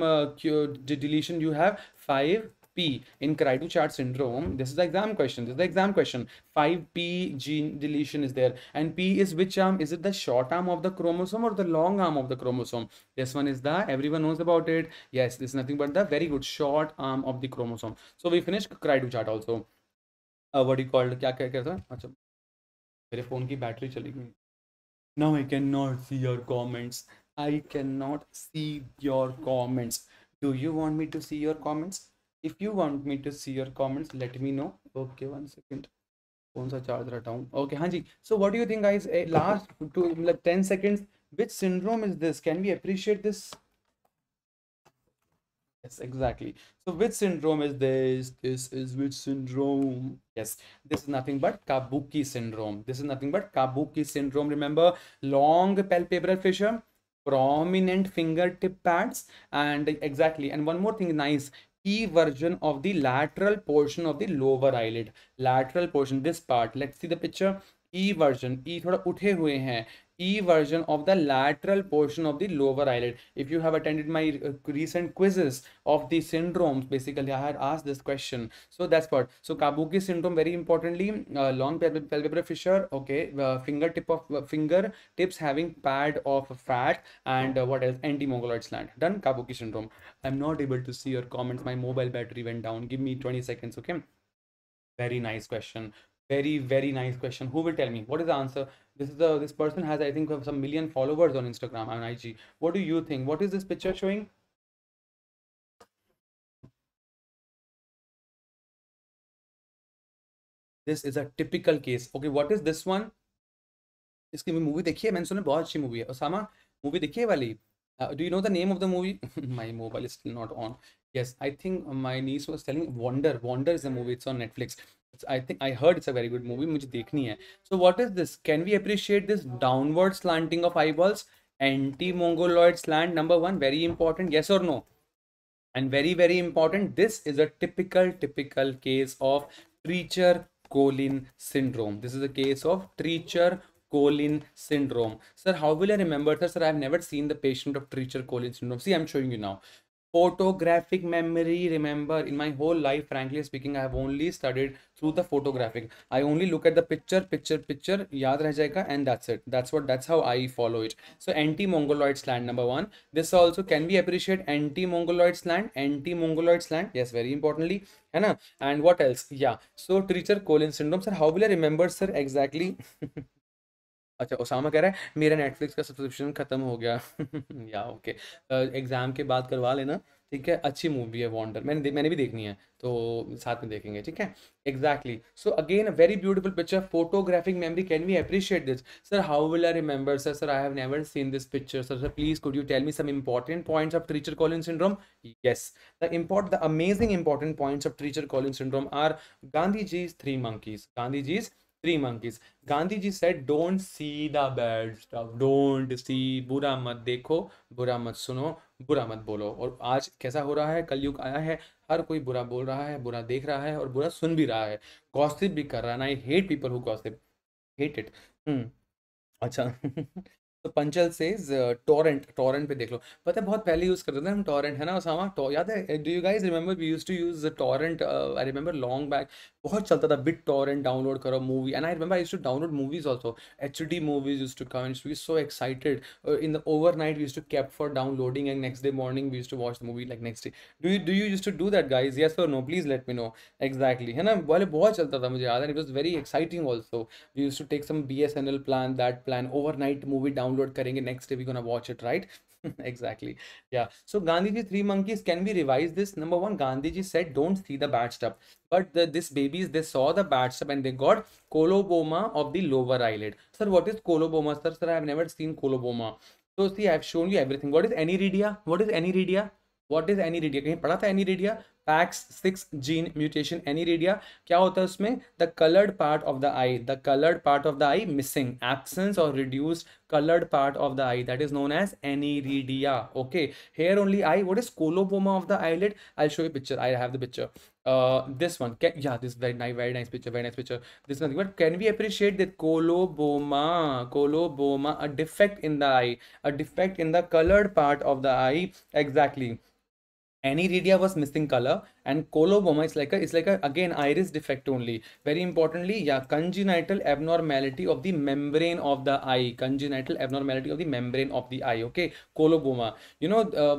deletion you have? 5p in cry to chart syndrome. This is the exam question. This is the exam question. 5p gene deletion is there, and p is which arm? Is it the short arm of the chromosome or the long arm of the chromosome? This one is the, everyone knows about it. Yes, this is nothing but the very good short arm of the chromosome. So we finished cry to chart also. What do you call, क्या क्या क्या था? अच्छा, मेरे phone की battery चली गई. Now I cannot see your comments. I cannot see your comments. Do you want me to see your comments? If you want me to see your comments, let me know. Okay, 1 second. कौन सा charge हटाऊं? Okay, हाँ जी. So what do you think, guys? Last to like 10 seconds. Which syndrome is this? Can we appreciate this? Yes, exactly. So which syndrome is this? This is which syndrome? Yes, this is nothing but Kabuki syndrome. This is nothing but Kabuki syndrome. Remember, long palpebral fissure, prominent fingertip pads, and exactly. And one more thing, nice. E version of the lateral portion of the lower eyelid. Lateral portion, this part. Let's see the picture. E version. E थोड़ा उठे हुए हैं. E version of the lateral portion of the lower eyelid. If you have attended my recent quizzes of the syndromes, basically I had asked this question. So that's what. So Kabuki syndrome, very importantly, long palpebral fissure. Okay, finger tips having pad of fat, and what else? Anti-mongoloid slant. Done. Kabuki syndrome. I'm not able to see your comments. My mobile battery went down. Give me 20 seconds. Okay. Very nice question. Very nice question. Who will tell me what is the answer? This person has, I think, some million followers on Instagram and IG. What do you think? What is this picture showing? This is a typical case. Okay, what is this one? इसकी movie देखी है? मैंने सुना बहुत अच्छी movie है. Osama, movie देखी है वाली? Do you know the name of the movie? My mobile is still not on. Yes, I think my niece was telling Wonder. Wonder is a movie. It's on Netflix. I think I heard it's a very good movie. मुझे देखनी है. So what is this? Can we appreciate this downward slanting of eyeballs? Anti-mongoloid slant, number one, very important. Yes or no? And very important, this is a typical case of Treacher Collin syndrome. This is a case of Treacher Collin syndrome. Sir, how will I remember? Sir, I have never seen the patient of Treacher Collin syndrome. See, I'm showing you now. Photographic memory. Remember, in my whole life, frankly speaking, I have only studied through the photographic. I only look at the picture, yaad reh jayega, and that's it. That's how I follow it. So anti-mongoloid slant, number one. This also, can we appreciate anti-mongoloid slant? Anti-mongoloid slant, yes, very importantly, है ना? And what else? Yeah. So Treacher Collin syndrome, sir. How will I remember, sir? Exactly. अच्छा, Osama कह रहा है मेरा Netflix का subscription खत्म हो गया. या ओके, एग्जाम के बाद करवा लेना, ठीक है. अच्छी मूवी है वॉन्डर, मैंने भी देखनी है, तो साथ में देखेंगे, ठीक है. Exactly. So again a very beautiful picture. Photographic memory, can we appreciate this? Sir, how will I remember? Sir I have never seen this picture. Sir please could you tell me some important points of Treacher Collins syndrome? yes, the amazing important points of treacher collin syndrome are Gandhiji's three monkeys. Three monkeys. Gandhiji said, don't see the bad stuff. Don't see. बुरा मत देखो, बुरा मत सुनो, बुरा मत बोलो. और आज कैसा हो रहा है? कलयुग आया है, हर कोई बुरा बोल रहा है, बुरा देख रहा है और बुरा सुन भी रहा है, गॉसिप भी कर रहा है. I hate people who gossip. Hate it. अच्छा. तो पंचल सेज टोरेंट पे देख लो. पता है बहुत पहले यूज करते थे हम टोरेंट, है ना ओसामा? याद है? Do you guys remember we used to use torrent? I remember long back बहुत चलता था. बिट टोरेंट डाउनलोड करो movie, and I remember I used to download movies also. HD movies used to come, used to be so excited. In the overnight we used to kept for downloading, and next day morning we used to watch the movie like next day. Do you used to do that, guys? Yes or no? Please let me know. Exactly, है ना? पहले बहुत चलता था, मुझे याद है. It was very exciting also. We used to take some BSNL plan, that plan, overnight movie download करेंगे, next day we gonna watch it, right? Exactly. Yeah. So Gandhiji three monkeys, can we revise this? Number one, Gandhiji said don't see the bad stuff, but this babies, they saw the bad stuff and they got coloboma of the lower eyelid. Sir, what is coloboma? Sir, I have never seen coloboma. So see, I have shown you everything. What is aniridia? What is aniridia? कहीं पढ़ा था aniridia? PAX6 gene mutation aniridia. क्या होता है उसमें? The colored part of the eye, the colored part of the eye missing, absence or reduced colored part of the eye, that is known as aniridia. Okay, here only eye. What is coloboma of the eyelid? I'll show you picture. I have the picture. This one. Yeah, this very nice picture, very nice picture. This one. But can we appreciate that coloboma? Coloboma, a defect in the eye, a defect in the colored part of the eye. Exactly. Aniridia was missing color, and coloboma is like a again iris defect only. Very importantly, yeah, congenital abnormality of the membrane of the eye. Congenital abnormality of the membrane of the eye. Okay, coloboma.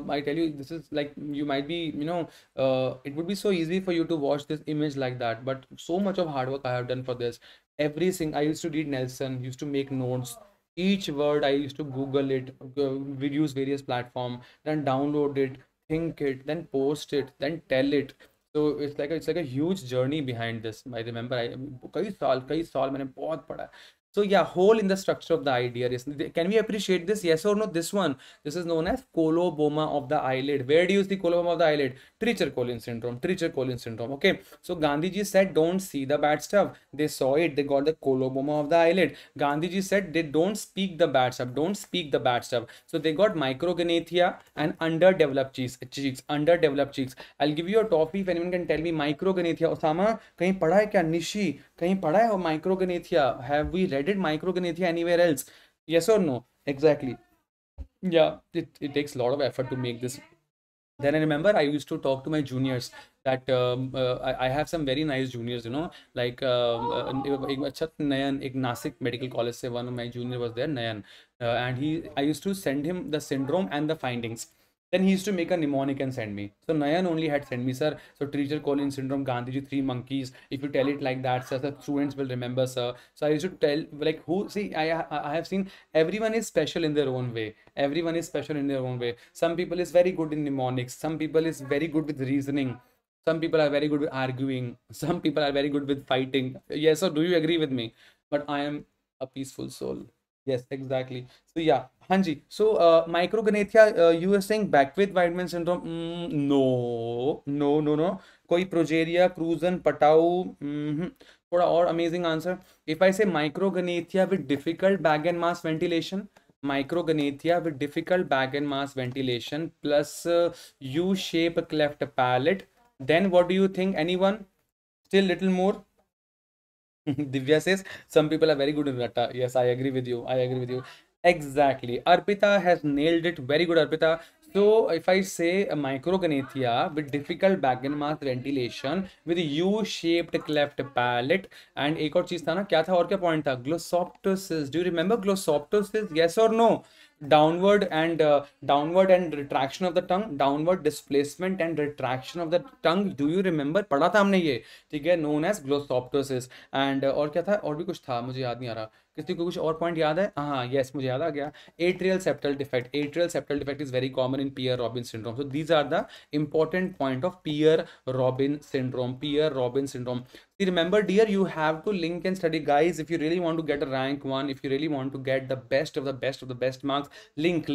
I tell you, this is like you might be, it would be so easy for you to watch this image like that, but so much of hard work I have done for this. I used to read Nelson, used to make notes. Each word I used to Google it, use various platform, then download it, think it, then post it, then tell it. So it's like a huge journey behind this. I remember कई साल मैंने बहुत पढ़ा है. So yeah, hole in the structure of the eye, dear. Yes. Can we appreciate this? Yes or no? This one. This is known as coloboma of the eyelid. Where do you see coloboma of the eyelid? Treacher-Collins syndrome. Treacher-Collins syndrome. Okay. So Gandhiji said, don't see the bad stuff. They saw it. They got the coloboma of the eyelid. Gandhiji said, they don't speak the bad stuff. Don't speak the bad stuff. So they got microgynecia and underdeveloped cheeks. Underdeveloped cheeks. I'll give you a topic if anyone can tell me microgynecia. Osama, कहीं पढ़ा है क्या? निशी, कहीं पढ़ा है microgynecia? Have we read it microgynecia anywhere else? Yes or no? Exactly. Yeah, it takes a lot of effort to make this. Then I remember I used to talk to my juniors that I have some very nice juniors, like एक अच्छा नयन, एक Nashik medical college से one of my junior was there, Nayan, and I used to send him the syndrome and the findings. Then he used to make a mnemonic and send me. So Nayan only had sent me, sir. So Treacher Collins syndrome, Gandhiji, three monkeys. If you tell it like that, sir, the students will remember, sir. So I used to tell, like, who, see, I have seen everyone is special in their own way. Everyone is special in their own way. Some people is very good in mnemonics. Some people is very good with reasoning. Some people are very good with arguing. Some people are very good with fighting. Yes, or do you agree with me? But I am a peaceful soul. Yes, exactly. So yeah, Hanji. So microgynecia, you were saying Beckwith-Weidman syndrome? No, no, no, no. कोई progeria, Cruzen, Patau. थोड़ा और amazing answer. If I say microgynecia with difficult bag and mass ventilation, microgynecia with difficult bag and mass ventilation plus U-shaped cleft palate, then what do you think? Anyone? Still little more? Divya says some people are very good in ratta. Yes, I agree with you. I agree with you. Exactly. Arpita has nailed it. Very good, Arpita. So if I say a microgynecia with difficult bag and mass ventilation with U-shaped cleft palate and एक और चीज था ना, क्या था और क्या point था? Glossoptosis. Do you remember glossoptosis? Yes or no? Downward and retraction of the tongue, downward displacement and retraction of the tongue. Do you remember? पढ़ा था हमने ये, ठीक है, known as glossoptosis. And और क्या था? और भी कुछ था, मुझे याद नहीं आ रहा. किसी को कुछ और पॉइंट याद है? हाँ, यस, मुझे याद आ गया. Atrial septal defect. Atrial septal defect is very common in Pierre-Robin syndrome. So these are the important point of Pierre-Robin syndrome. Pierre-Robin syndrome. See, remember, dear, you have to link and study, guys. If you really want to get a rank one, if you really want to get the best of the best of the best marks, link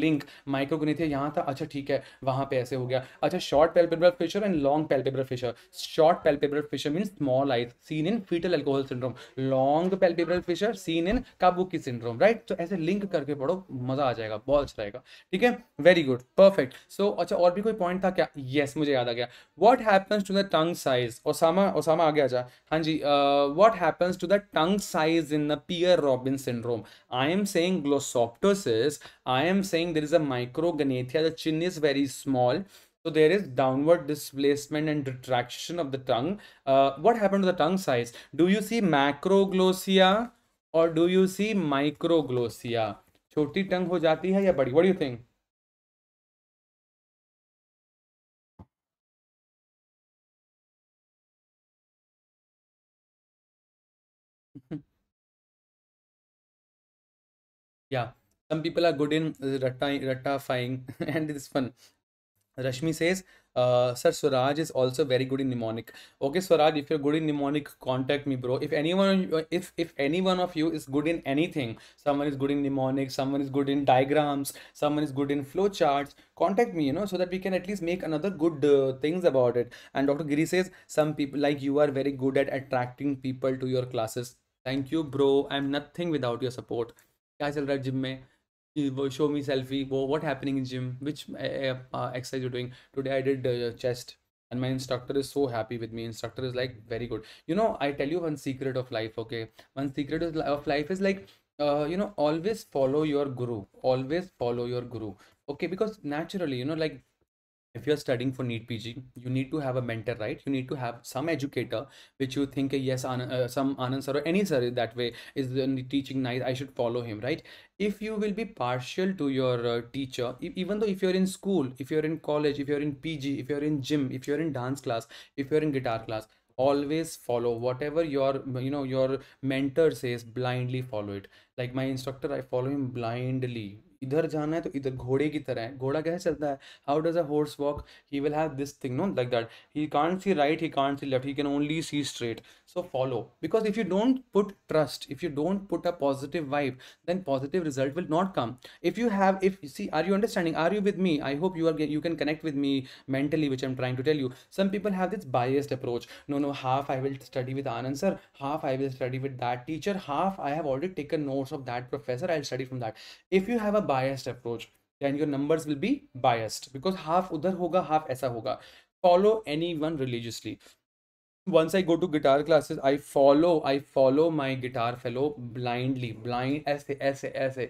माइक्रोगुनिथिया यहाँ था, अच्छा ठीक है, वहां पे ऐसे हो गया. अच्छा, short palpebral fissure and long palpebral fissure. Short palpebral fissure means small eyes seen in foetal alcohol syndrome. Long palpebral fissure seen in Kabuki syndrome. Right, तो ऐसे लिंक करके पढ़ो, मजा आ जाएगा, बहुत अच्छा रहेगा. ठीक है, वेरी गुड, परफेक्ट. सो अच्छा, और भी कोई पॉइंट था क्या? यस, मुझे याद आ गया. What happens to the tongue size? Osama आगे आ जा. हाँ जी, what happens to the tongue size in the Pierre-Robin syndrome? I am saying glossoptosis. I am saying there is a microgynecia. The chin is very small. So there is downward displacement and retraction of the tongue. What happened to the tongue size? Do you see macroglossia or do you see microglossia? छोटी टंग हो जाती है या बड़ी? What do you think? Yeah, some people are good in rattafying and it is fun. Rashmi says, Sir Swaraj is also very good in mnemonic. Okay, Swaraj, if you're good in mnemonic, contact me, bro. If any one of you is good in anything, someone is good in mnemonic, someone is good in diagrams, someone is good in flow charts, contact me, so that we can at least make another good things about it. And Dr. Giri says, some people like you are very good at attracting people to your classes. Thank you, bro. I'm nothing without your support. क्या चल रहा है gym में? Show me selfie. What happening in gym? Which exercise you're doing? Today I did chest, and my instructor is so happy with me. Instructor is like very good. I tell you one secret of life. Okay, one secret of life is like, always follow your guru. Always follow your guru. Okay, because naturally, like if you're studying for NEET PG, you need to have a mentor, right? You need to have some educator, which you think, yes, some Anand sir or any sir that way is teaching nice, I should follow him, right? If you will be partial to your teacher, even though if you're in school, if you're in college, if you're in PG, if you're in gym, if you're in dance class, if you're in guitar class, always follow whatever your mentor says, blindly follow it. Like my instructor, I follow him blindly. इधर जाना है तो इधर घोड़े की तरह है. घोड़ा कैसे चलता है? How does a horse walk? He will have this thing, no, like that. He can't see right, he can't see left, he can only see straight. So follow, because if you don't put trust, if you don't put a positive vibe, then positive result will not come. If you see, are you understanding? Are you with me? I hope you can connect with me mentally, which I'm trying to tell you. Some people have this biased approach. No, half I will study with Anand sir, half I will study with that teacher, half I have already taken notes of that professor, I'll study from that. If you have a biased approach, then your numbers will be biased, because half udhar hoga, half aisa hoga. Follow anyone religiously. Once I go to guitar classes, I follow my guitar fellow blindly, blind, ऐसे ऐसे ऐसे.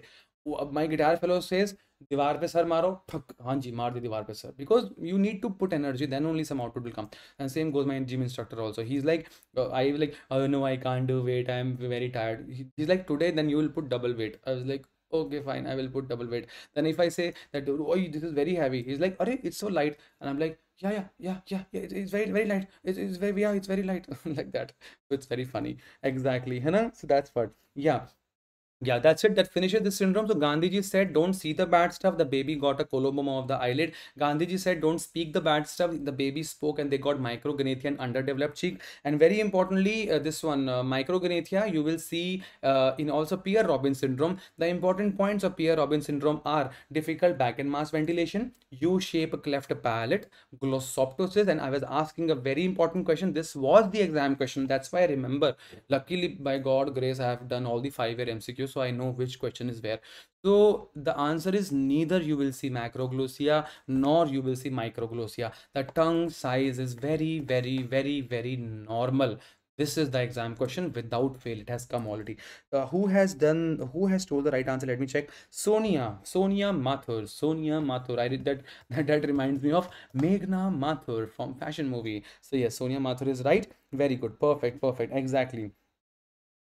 My guitar fellow says, दीवार पे sir मारो, ठक, हाँ जी मार दी दीवार पे sir, because you need to put energy, then only some output will come. And same goes my gym instructor also. He's like, oh no, I can't do weight, I'm very tired. He's like, today then you will put double weight. I was like, okay fine, I will put double weight. Then if I say that, oh this is very heavy, he's like, Arey, it's so light. And I'm like, yeah, it's very very light, it's very, yeah, it's very light. Like that. So it's very funny. Exactly, है ना? So that's what, yeah. Yeah, that's it. That finishes the syndrome. So Gandhiji said, don't see the bad stuff. The baby got a coloboma of the eyelid. Gandhiji said, don't speak the bad stuff. The baby spoke and they got micrognathia and underdeveloped cheek. And very importantly, this one, micrognathia, you will see in also Pierre-Robin syndrome. The important points of Pierre-Robin syndrome are difficult back and mass ventilation, U-shape cleft palate, glossoptosis. And I was asking a very important question. This was the exam question. That's why I remember. Luckily, by God grace, I have done all the 5-year MCQ, so I know which question is where. So the answer is neither you will see macroglossia nor you will see microglossia. The tongue size is very, very, very, very normal. This is the exam question without fail. It has come already. Who has told the right answer? Let me check. Sonia Mathur. Sonia Mathur. I did that. That reminds me of Meghna Mathur from fashion movie. So yes, Sonia Mathur is right. Very good. Perfect. Exactly.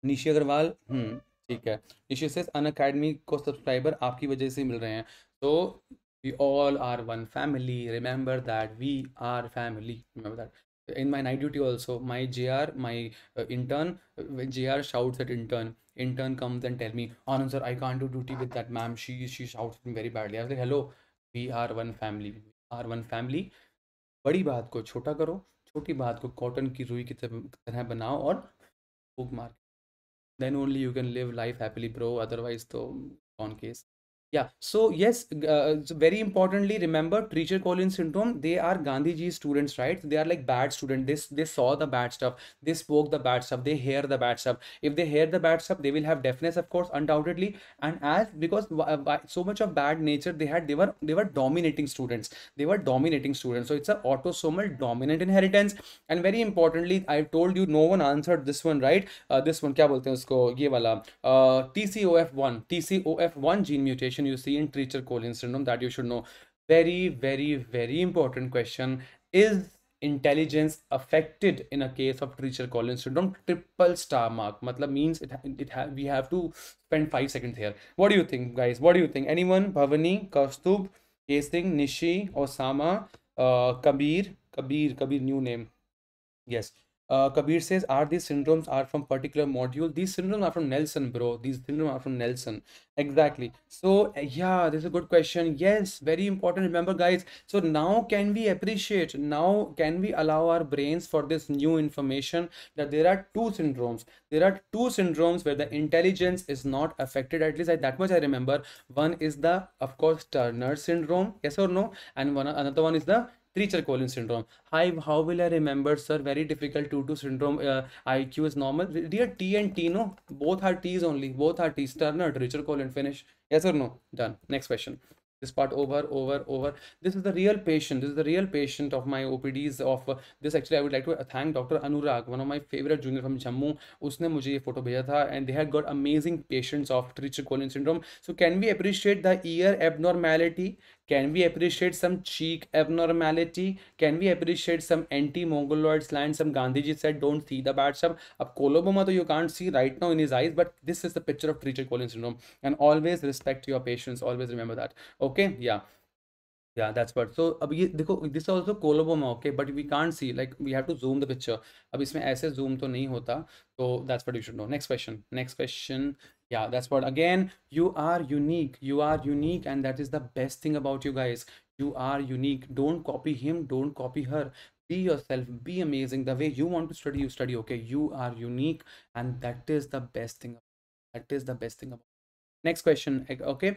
Nishi Agarwal, ठीक है. निशी से Unacademy को subscriber आपकी वजह से मिल रहे हैं. तो we all are one family. Remember that we are family. Remember that. In my night duty also, my JR, my intern, when JR shouts at intern comes and tell me, Anand sir, I can't do duty with that ma'am. She shouts me very badly. I was like, hello, we are one family. We are one family. बड़ी बात को छोटा करो, छोटी बात को cotton की रुई की तरह बनाओ और फूक मार. Then only you can live life happily, bro. Otherwise, though, on case. Yeah. So yes, so very importantly, remember Treacher Collins syndrome. They are Gandhiji's students, right? They are like bad students. They saw the bad stuff. They spoke the bad stuff. They hear the bad stuff. If they hear the bad stuff, they will have deafness, of course, undoubtedly. And as because by so much of bad nature they had, they were dominating students. They were dominating students. So it's an autosomal dominant inheritance. And very importantly, I've told you, no one answered this one, right? This one, क्या बोलते हैं उसको, ये वाला TCOF1 gene mutation you see in Treacher Collins syndrome, that you should know. Very, very, very important question. Is intelligence affected in a case of Treacher Collins syndrome? Triple star mark. Matlab means we have to spend 5 seconds here. What do you think, guys? What do you think? Anyone? Bhavani, Kaustubh, Kesing, Nishi, Osama, Kabir, new name. Yes. Kabir says, are these syndromes are from particular module? These syndromes are from Nelson, bro. These syndromes are from Nelson. Exactly. So yeah, this is a good question. Yes, very important. Remember, guys. So now can we appreciate? Now can we allow our brains for this new information that there are two syndromes? There are two syndromes where the intelligence is not affected. At least that much I remember. One is the, of course, Turner syndrome. Yes or no? And another one is the Treacher-Collins syndrome. Hi, how will I remember, sir? Very difficult. 2-2 syndrome. IQ is normal. Dear T and T, no? Both are T's only. Both are T's. Turner, Treacher-Collins, finish. Yes or no? Done. Next question. This part over. This is the real patient. This is the real patient of my OPDs of this. Actually, I would like to thank Dr. Anurag, one of my favorite junior from Jammu. उसने मुझे ये photo भेजा था, and they had got amazing patients of Treacher-Collins syndrome. So can we appreciate the ear abnormality? Can we appreciate some cheek abnormality? Can we appreciate some anti-mongoloid slant? Some Gandhiji said, don't see the bad stuff. Ab coloboma to you can't see right now in his eyes, but this is the picture of Treacher-Collins syndrome. And always respect your patients. Always remember that. Okay, yeah, that's what. So अब ये देखो, this is also coloboma, okay, but we can't see, like we have to zoom the picture. अब इसमें ऐसे zoom तो नहीं होता, so that's what you should know. Next question. Yeah, that's what. Again, you are unique, and that is the best thing about you guys. You are unique. Don't copy him, don't copy her. Be yourself, be amazing. The way you want to study, you study, okay? You are unique, and that is the best thing. That is the best thing about. Next question, okay?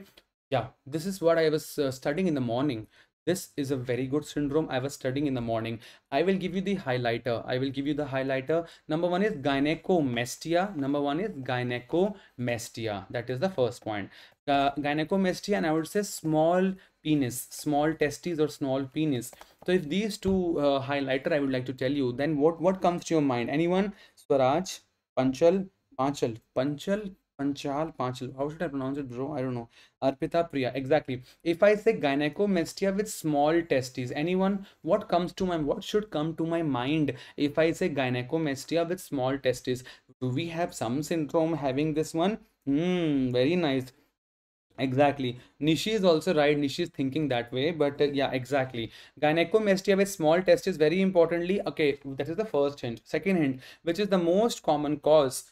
Yeah, this is what I was studying in the morning. This is a very good syndrome I was studying in the morning. I will give you the highlighter. I will give you the highlighter. Number one is gynecomastia. Number one is gynecomastia. That is the first point. Gynecomastia, and I would say small penis, small testes or small penis. So if these two highlighter I would like to tell you, then what comes to your mind? Anyone? Swaraj, Panchal, Panchal. How should I pronounce it, bro? I don't know. Arpita, Priya. Exactly. If I say gynecomastia with small testes, anyone? What comes to my? What should come to my mind if I say gynecomastia with small testes? Do we have some syndrome having this one? Very nice. Exactly. Nishi is also right. Nishi is thinking that way, but yeah, exactly. Gynecomastia with small test is very importantly. Okay, that is the first hint. Second hint, which is the most common cause,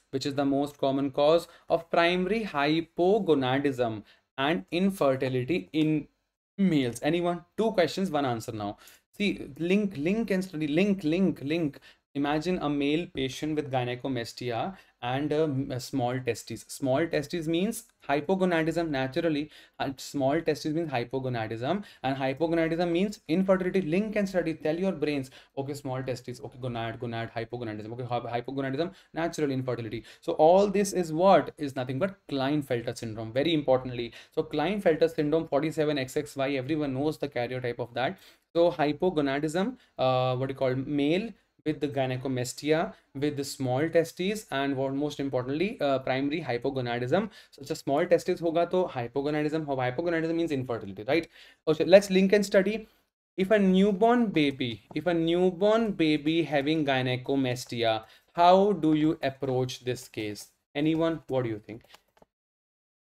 of primary hypogonadism and infertility in males. Anyone? Two questions, one answer now. See, link and study. Link. Imagine a male patient with gynecomastia and a small testes. Small testes means hypogonadism naturally. Small testes means hypogonadism, and hypogonadism means infertility. Link and study. Tell your brains, okay, small testes, okay, gonad, hypogonadism, okay, hypogonadism, natural infertility. So all this is what is nothing but Klinefelter syndrome. Very importantly, so Klinefelter syndrome 47XXY, everyone knows the karyotype of that. So hypogonadism, what do you call, male with the gynecomastia, with the small testes, and what most importantly, primary hypogonadism. So it's a small testes hoga to hypogonadism. Hypogonadism means infertility, right? Okay, let's link and study. If a newborn baby having gynecomastia, how do you approach this case? Anyone? What do you think?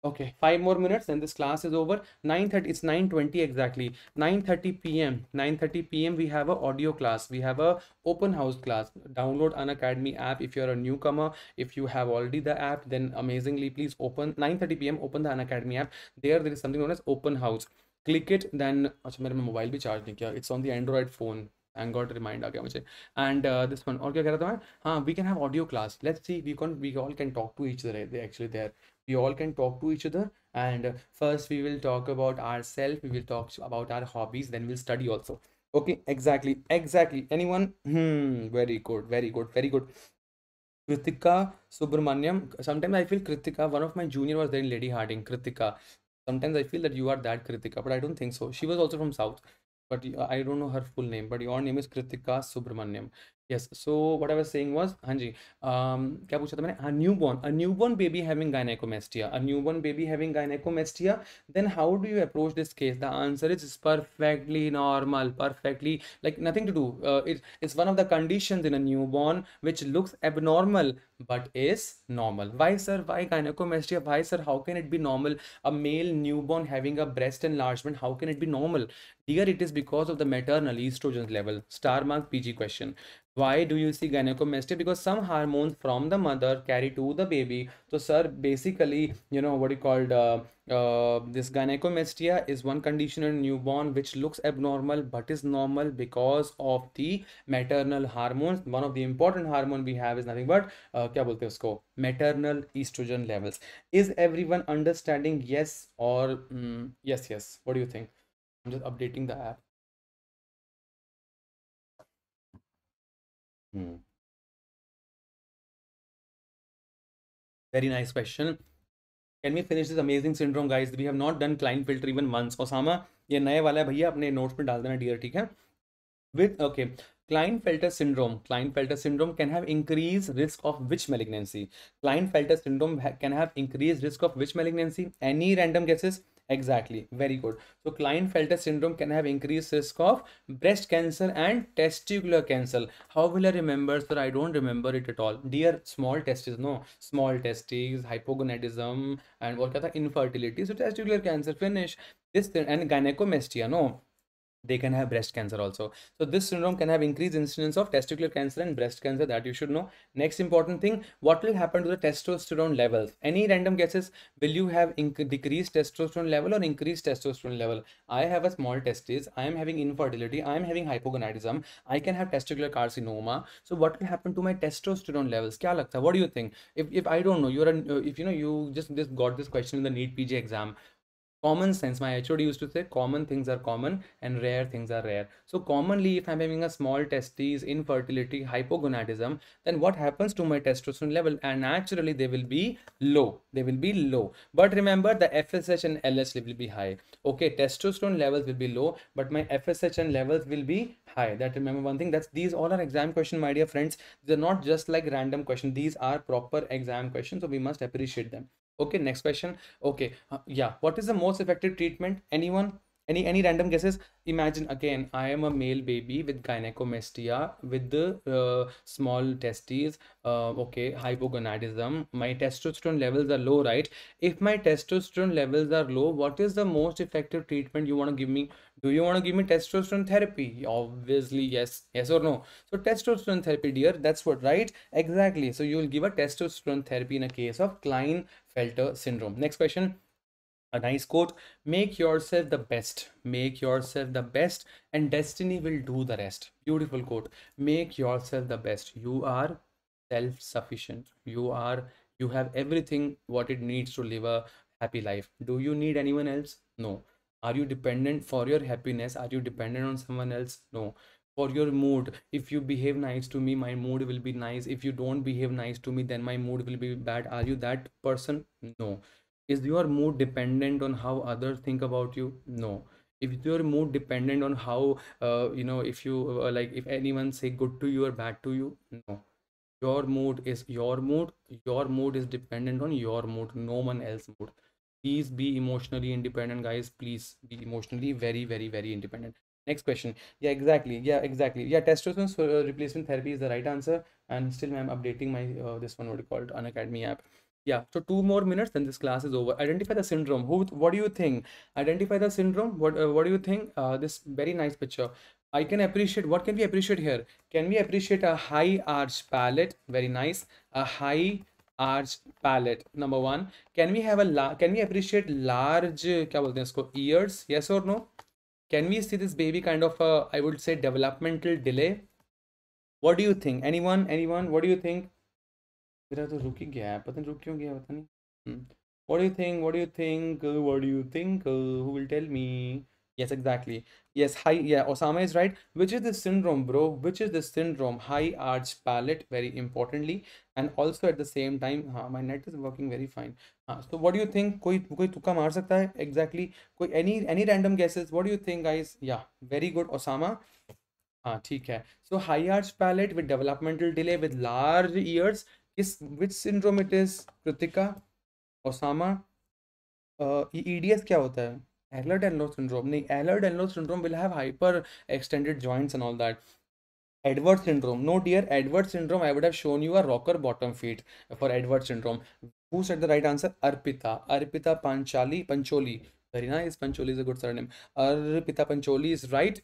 Okay, 5 more minutes, then this class is over. 9:30, it's 9:20 exactly. 9:30 p.m. 9:30 p.m. we have a audio class. We have a open house class. Download Unacademy app if you're a newcomer. If you have already the app, then amazingly, please open 9:30 p.m. Open the Unacademy app. There is something known as open house. Click it, then अच्छा मेरे में mobile भी charge नहीं किया. It's on the Android phone. Thank God, remind आ गया मुझे. And this one, और क्या कह रहा था मैं? हाँ, we can have audio class. Let's see, we all can talk to each other. They actually there. We all can talk to each other, and first we will talk about ourselves, we will talk about our hobbies, then we'll study also. Okay, exactly. Anyone? Very good. Kritika Subramaniam. Sometimes I feel Kritika, one of my junior was there in Lady Harding. Kritika, sometimes I feel that you are that Kritika, but I don't think so. She was also from South, but I don't know her full name, but your name is Kritika Subramaniam. Yes, so what I was saying was, हाँ जी, क्या पूछा था मैंने? हाँ, a newborn baby having gynecomastia, then how do you approach this case? The answer is perfectly normal, like nothing to do. It's one of the conditions in a newborn which looks abnormal but is normal. Why, sir? Why gynecomastia? Why, sir? How can it be normal? A male newborn having a breast enlargement, how can it be normal? Here it is because of the maternal estrogen level. Star mark PG question. Why do you see gynecomastia? Because some hormones from the mother carry to the baby. So, sir, basically, you know what you called this gynecomastia is one condition in newborn which looks abnormal but is normal because of the maternal hormones. One of the important hormone we have is nothing but क्या बोलते हैं उसको maternal estrogen levels. Is everyone understanding? Yes or yes, yes. What do you think? I'm just updating the app. Hmm. Very nice question. Can we finish this amazing syndrome, guys? We have not done client filter even once. Osama, ये नए वाला है भैया, अपने notes में डाल देना dear, ठीक है? With okay, Klinefelter syndrome can have increased risk of which malignancy? Klinefelter syndrome can have increased risk of which malignancy? Any random guesses? Exactly, very good. So Klinefelter syndrome can have increased risk of breast cancer and testicular cancer. How will I remember, sir? I don't remember it at all. Dear, small testes, no, small testes, hypogonadism, and what kind of infertility? So testicular cancer, finish. This and gynecomastia, no, they can have breast cancer also. So this syndrome can have increased incidence of testicular cancer and breast cancer, that you should know. Next important thing, what will happen to the testosterone levels? Any random guesses? Will you have decreased testosterone level or increased testosterone level? I have a small testes, I am having infertility, I am having hypogonadism, I can have testicular carcinoma. So what will happen to my testosterone levels? Kya lagta? What do you think? If I don't know, you're an if you know, you just got this question in the NEET PG exam. Common sense, my HOD used to say common things are common and rare things are rare. So commonly, if I'm having a small testes, infertility, hypogonadism, then what happens to my testosterone level? And naturally they will be low. They will be low. But remember, the FSH and LH will be high. Okay, testosterone levels will be low, but my FSH and levels will be high. That, remember one thing, that's these all are exam question, my dear friends. They're not just like random question. These are proper exam questions, so we must appreciate them. Okay, next question. Okay, yeah. What is the most effective treatment? Anyone? Any random guesses? Imagine again, I am a male baby with gynecomastia, with the small testes. Okay, hypogonadism. My testosterone levels are low, right? If my testosterone levels are low, what is the most effective treatment you want to give me? Do you want to give me testosterone therapy? Obviously, yes. Yes or no? So testosterone therapy, dear. That's what, right? Exactly. So you will give a testosterone therapy in a case of Klinefelter syndrome. Next question. A nice quote: make yourself the best, make yourself the best, and destiny will do the rest. Beautiful quote. Make yourself the best. You are self-sufficient. You have everything what it needs to live a happy life. Do you need anyone else? No. Are you dependent for your happiness? Are you dependent on someone else? No. For your mood, if you behave nice to me, my mood will be nice. If you don't behave nice to me, then my mood will be bad. Are you that person? No. Is your mood dependent on how others think about you? No. If your mood dependent on how if you like, if anyone say good to you or bad to you? No. Your mood is your mood. Your mood is dependent on your mood, no one else mood. Please be emotionally independent, guys. Please be emotionally very independent. Next question. Yeah, exactly. Yeah, exactly. Yeah, testosterone replacement therapy is the right answer. And still I'm updating my this one, what you call it, Unacademy app. Yeah, so 2 more minutes, then this class is over. Identify the syndrome. What do you think? Identify the syndrome. What do you think? This very nice picture. I can appreciate. What can we appreciate here? Can we appreciate a high arch palate? Very nice. A high arch palate. Number one. Can we have can we appreciate large क्या बोलते हैं इसको, ears? Yes or no? Can we see this baby kind of I would say developmental delay? What do you think? Anyone? Anyone? What do you think? मेरा तो रुक ही गया है, पता नहीं रुक क्यों गया, पता नहीं. What do you think? What do you think? What do you think? Who will tell me? Yes, exactly. Yes, high. Yeah, Osama is right. Which is the syndrome, bro? Which is the syndrome? High arch palate, very importantly, and also at the same time, my net is working very fine. So what do you think? कोई तुक्का मार सकता है? Exactly. कोई any random guesses? What do you think, guys? Yeah, very good, Osama. हाँ ठीक है. So high arch palate with developmental delay with large ears. Is which syndrome it is? Kritika, Osama. EDS क्या होता है? Ehlers-Danlos syndrome. नहीं, Ehlers-Danlos syndrome will have hyper extended joints and all that. Edwards syndrome. No, dear, Edwards syndrome, I would have shown you a rocker bottom feet for Edwards syndrome. Who said the right answer? Arpita. Arpita Pancholi. Very nice. Pancholi is a good surname. Arpita Pancholi is right.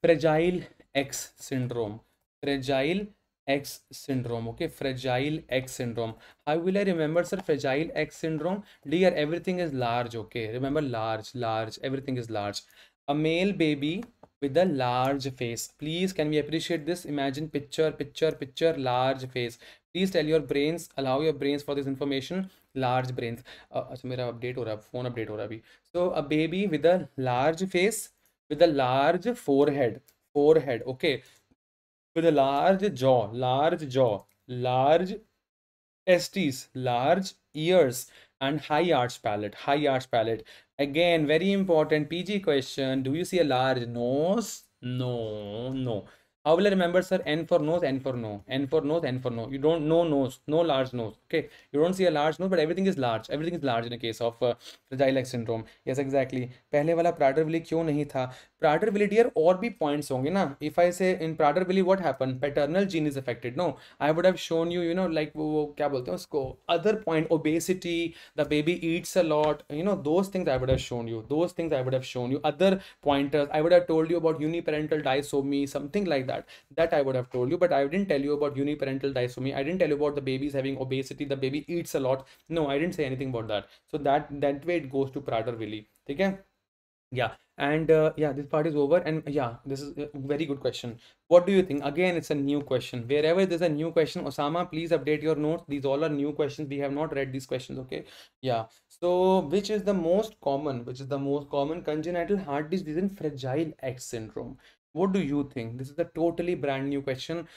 Fragile X syndrome. Fragile X syndrome. Okay, fragile X syndrome. How will I remember, sir? Fragile X syndrome. Dear, everything is large. Okay, remember large, large. Everything is large. A male baby with a large face. Please, can we appreciate this? Imagine picture, picture, picture, large face. Please tell your brains, allow your brains for this information. Large brains. अच्छा मेरा update हो रहा है, phone update हो रहा है अभी. So a baby with a large face, with a large forehead. Forehead. Okay, with a large jaw, large testes, large ears, and high arch palate. High arch palate. Again, very important PG question. Do you see a large nose? No, no. How will I remember, sir? N for nose, N for no. N for nose, N for no. You don't know nose, no large nose. Okay, you don't see a large nose, but everything is large. Everything is large in a case of fragile X syndrome. Yes, exactly. पहले वाला Prader-Willi क्यों नहीं था? Prader-Willi, dear, और भी points होंगे ना. If I say in Prader-Willi, what happened? Paternal gene is affected. No, I would have shown you, like वो क्या बोलते हैं उसको, other point, obesity, the baby eats a lot, those things I would have shown you. Those things I would have shown you. Other pointers, I would have told you about uniparental disomy, something like that. That I would have told you, but I didn't tell you about uniparental disomy. I didn't tell you about the babies having obesity, the baby eats a lot. No, I didn't say anything about that. So that way it goes to Prader-Willi. Okay? Yeah, and yeah, this part is over. And yeah, this is a very good question. What do you think? Again, it's a new question. Wherever there's a new question, Osama, please update your notes. These all are new questions. We have not read these questions. Okay. Yeah. So, which is the most common? Which is the most common congenital heart disease in fragile X syndrome? What do you think? This is a totally brand new question.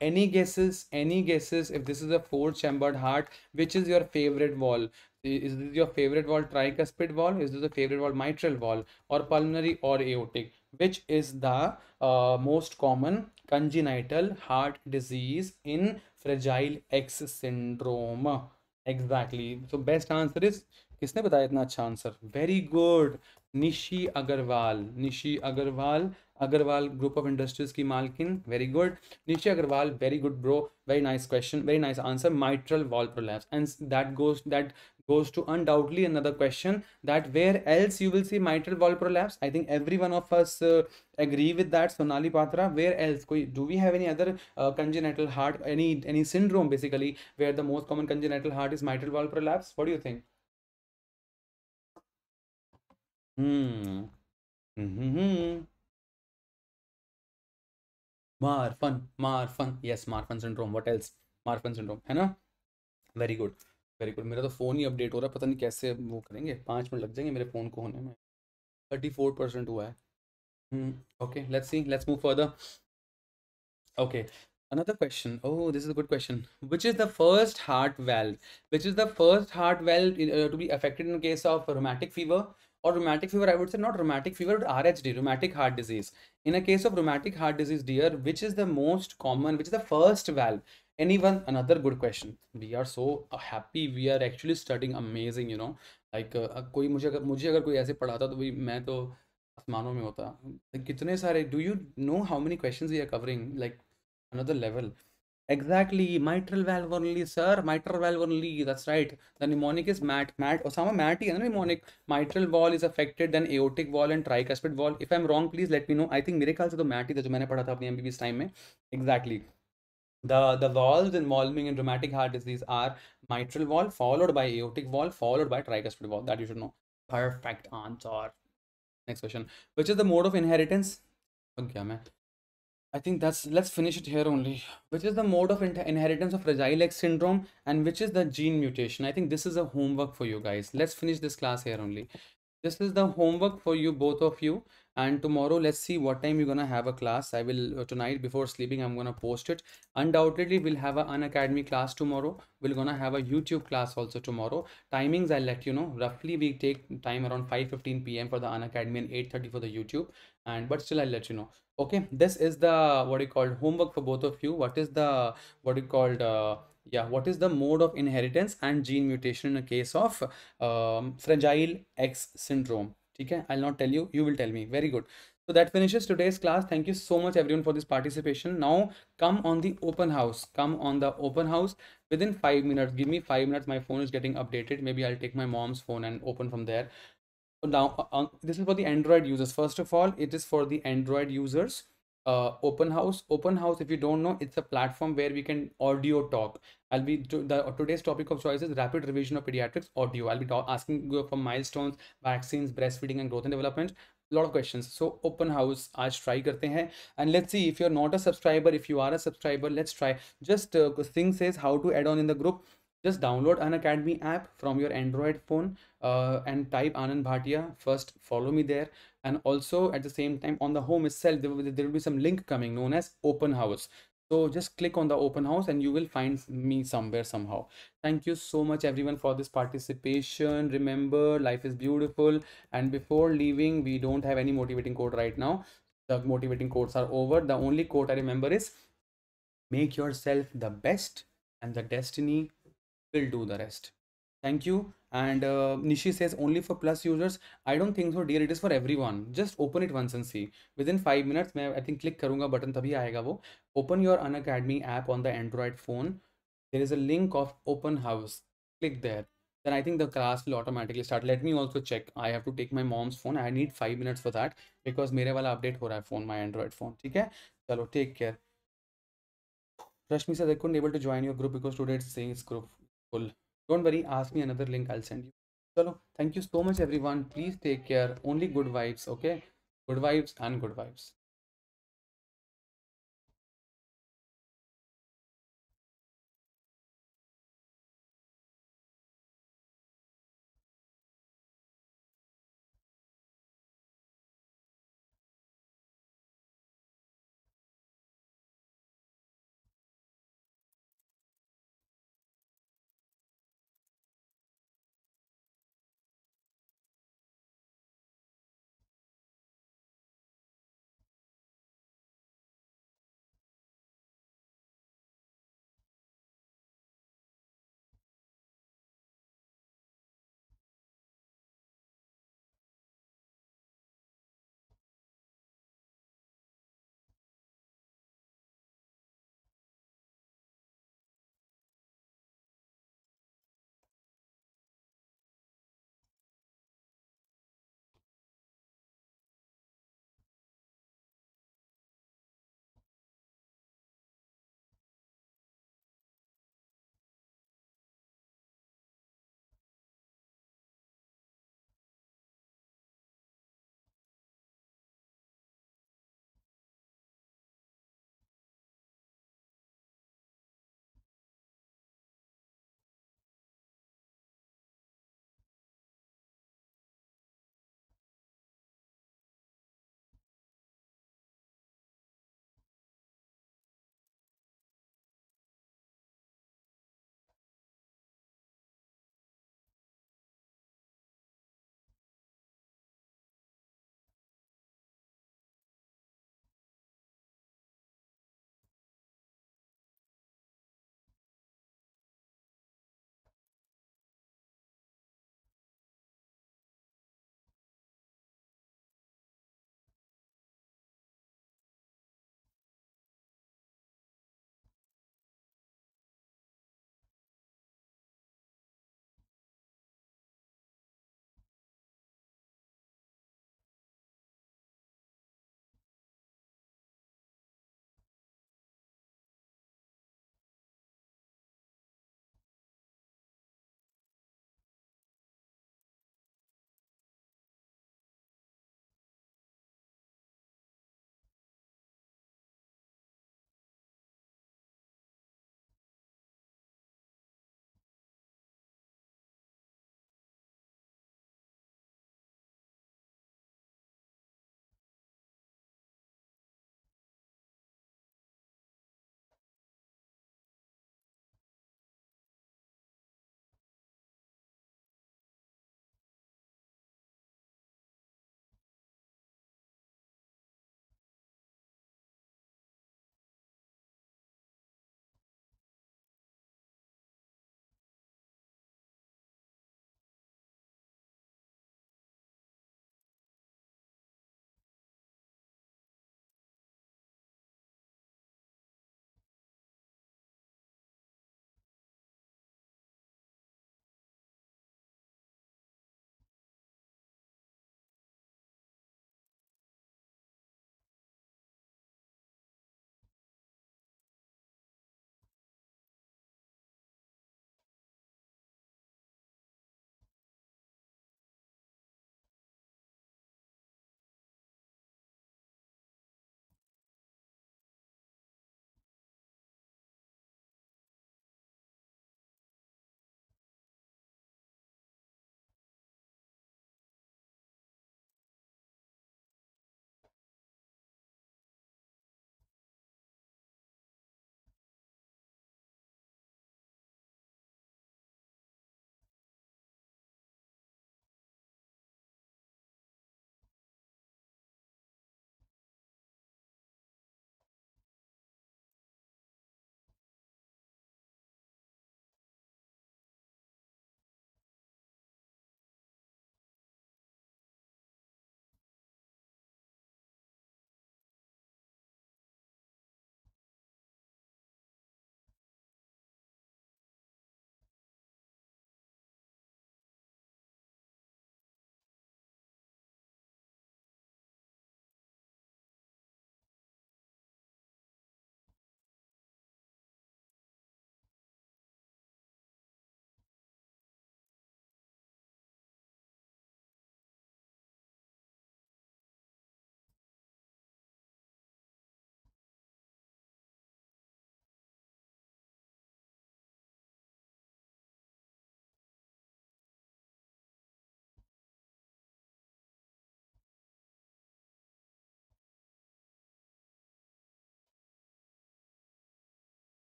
Any guesses? Any guesses? If this is a four-chambered heart, which is your favorite wall? Is this your favorite valve, tricuspid valve? Is this the favorite valve, mitral valve, or pulmonary or aortic? Which is the most common congenital heart disease in fragile X syndrome? Exactly. So best answer is, किसने बताया इतना अच्छा answer? Very good. Nishi Agarwal. Nishi Agarwal. Agarwal Group of Industries की मालकिन. Very good. Nishi Agarwal, very good bro. Very nice question. Very nice answer. Mitral valve prolapse. And that goes to undoubtedly another question, that where else you will see mitral valve prolapse. I think every one of us agree with that. Sonali Patra, where else? Do we have any other congenital heart, any syndrome basically where the most common congenital heart is mitral valve prolapse? What do you think? Hmm. Mm-hmm. Marfan. Yes, Marfan syndrome. What else? Marfan syndrome, है ना? Very good. Very good. मेरा तो phone ही update हो रहा है, पता नहीं कैसे वो करेंगे. 5 मिनट लग जाएंगे मेरे फ़ोन को होने में. 34% हुआ है. Okay, let's see, let's move further. Okay, another question. Oh, this is a good question. Which is the first heart valve? Which is the first heart valve to be affected in case of rheumatic fever? Or rheumatic fever, I would say not rheumatic fever, but RHD, rheumatic heart disease. In a case of rheumatic heart disease, dear, which is the most common, which is the first valve? Anyone? Another good question. We are so happy. We are actually studying amazing. Like कोई मुझे अगर कोई ऐसे पढ़ाता तो भाई मैं तो आसमानों में होता. Like, कितने सारे, do you know how many questions we are covering? Like another level. Exactly, mitral valve only, sir. Mitral valve only. That's right. The mnemonic is MAT. MAT. Osama, MAT is the mnemonic. Mitral valve is affected, then aortic valve and tricuspid valve. If I'm wrong, please let me know. I think मेरे ख्याल से तो MAT ही था जो मैंने पढ़ा था अपनी MBBS time में. Exactly. The valves involving in rheumatic heart disease are mitral valve, followed by aortic valve, followed by tricuspid valve. That you should know. Perfect answer. Next question. Which is the mode of inheritance? Okay, man. I think let's finish it here only. Which is the mode of inheritance of Fragile X syndrome, and which is the gene mutation? I think this is a homework for you guys. Let's finish this class here only. This is the homework for you, both of you. And tomorrow, let's see what time you're gonna have a class. I will tonight before sleeping, I'm gonna post it. Undoubtedly, we'll have an Unacademy class tomorrow. We're gonna have a YouTube class also tomorrow. Timings, I'll let you know. Roughly, we take time around 5:15 p.m. for the Unacademy and 8:30 for the YouTube. But still, I'll let you know. Okay, this is the what you called homework for both of you. What is the what you called yeah, what is the mode of inheritance and gene mutation in a case of fragile X syndrome? Okay, I'll not tell you, you will tell me. Very good. So that finishes today's class. Thank you so much everyone for this participation. Now come on the open house. Come on the open house within 5 minutes. Give me 5 minutes. My phone is getting updated. Maybe I'll take my mom's phone and open from there. So now this is for the Android users. First of all, it is for the Android users. Open house, if you don't know, it's a platform where we can audio talk. Today's topic of choice is rapid revision of pediatrics audio. I'll be asking you for milestones, vaccines, breastfeeding, and growth and development. A lot of questions. So open house आज try करते हैं, and let's see if you're not a subscriber. If you are a subscriber, let's try. Just thing says how to add on in the group. Just download Unacademy app from your Android phone, and type Anand Bhatia first. Follow me there, and also at the same time on the home itself there will be some link coming known as open house. So just click on the open house and you will find me somewhere somehow. Thank you so much everyone for this participation. Remember, life is beautiful, and before leaving, we don't have any motivating quote right now. The motivating quotes are over. The only quote I remember is, make yourself the best and the destiny will do the rest. Thank you. And Nishi says only for plus users. I don't think so, dear. It is for everyone. Just open it once and see. Within 5 minutes, I think click करूँगा button तभी आएगा वो. Open your Unacademy app on the Android phone. There is a link of open house. Click there. Then I think the class will automatically start. Let me also check. I have to take my mom's phone. I need 5 minutes for that because मेरे वाला update हो रहा है phone, my Android phone. ठीक है? चलो, take care. Rashmi says I couldn't able to join your group because today it's saying it's group full. Don't worry, ask me another link, I'll send you. Chalo, thank you so much everyone. Please take care. Only good vibes, okay? Good vibes and good vibes.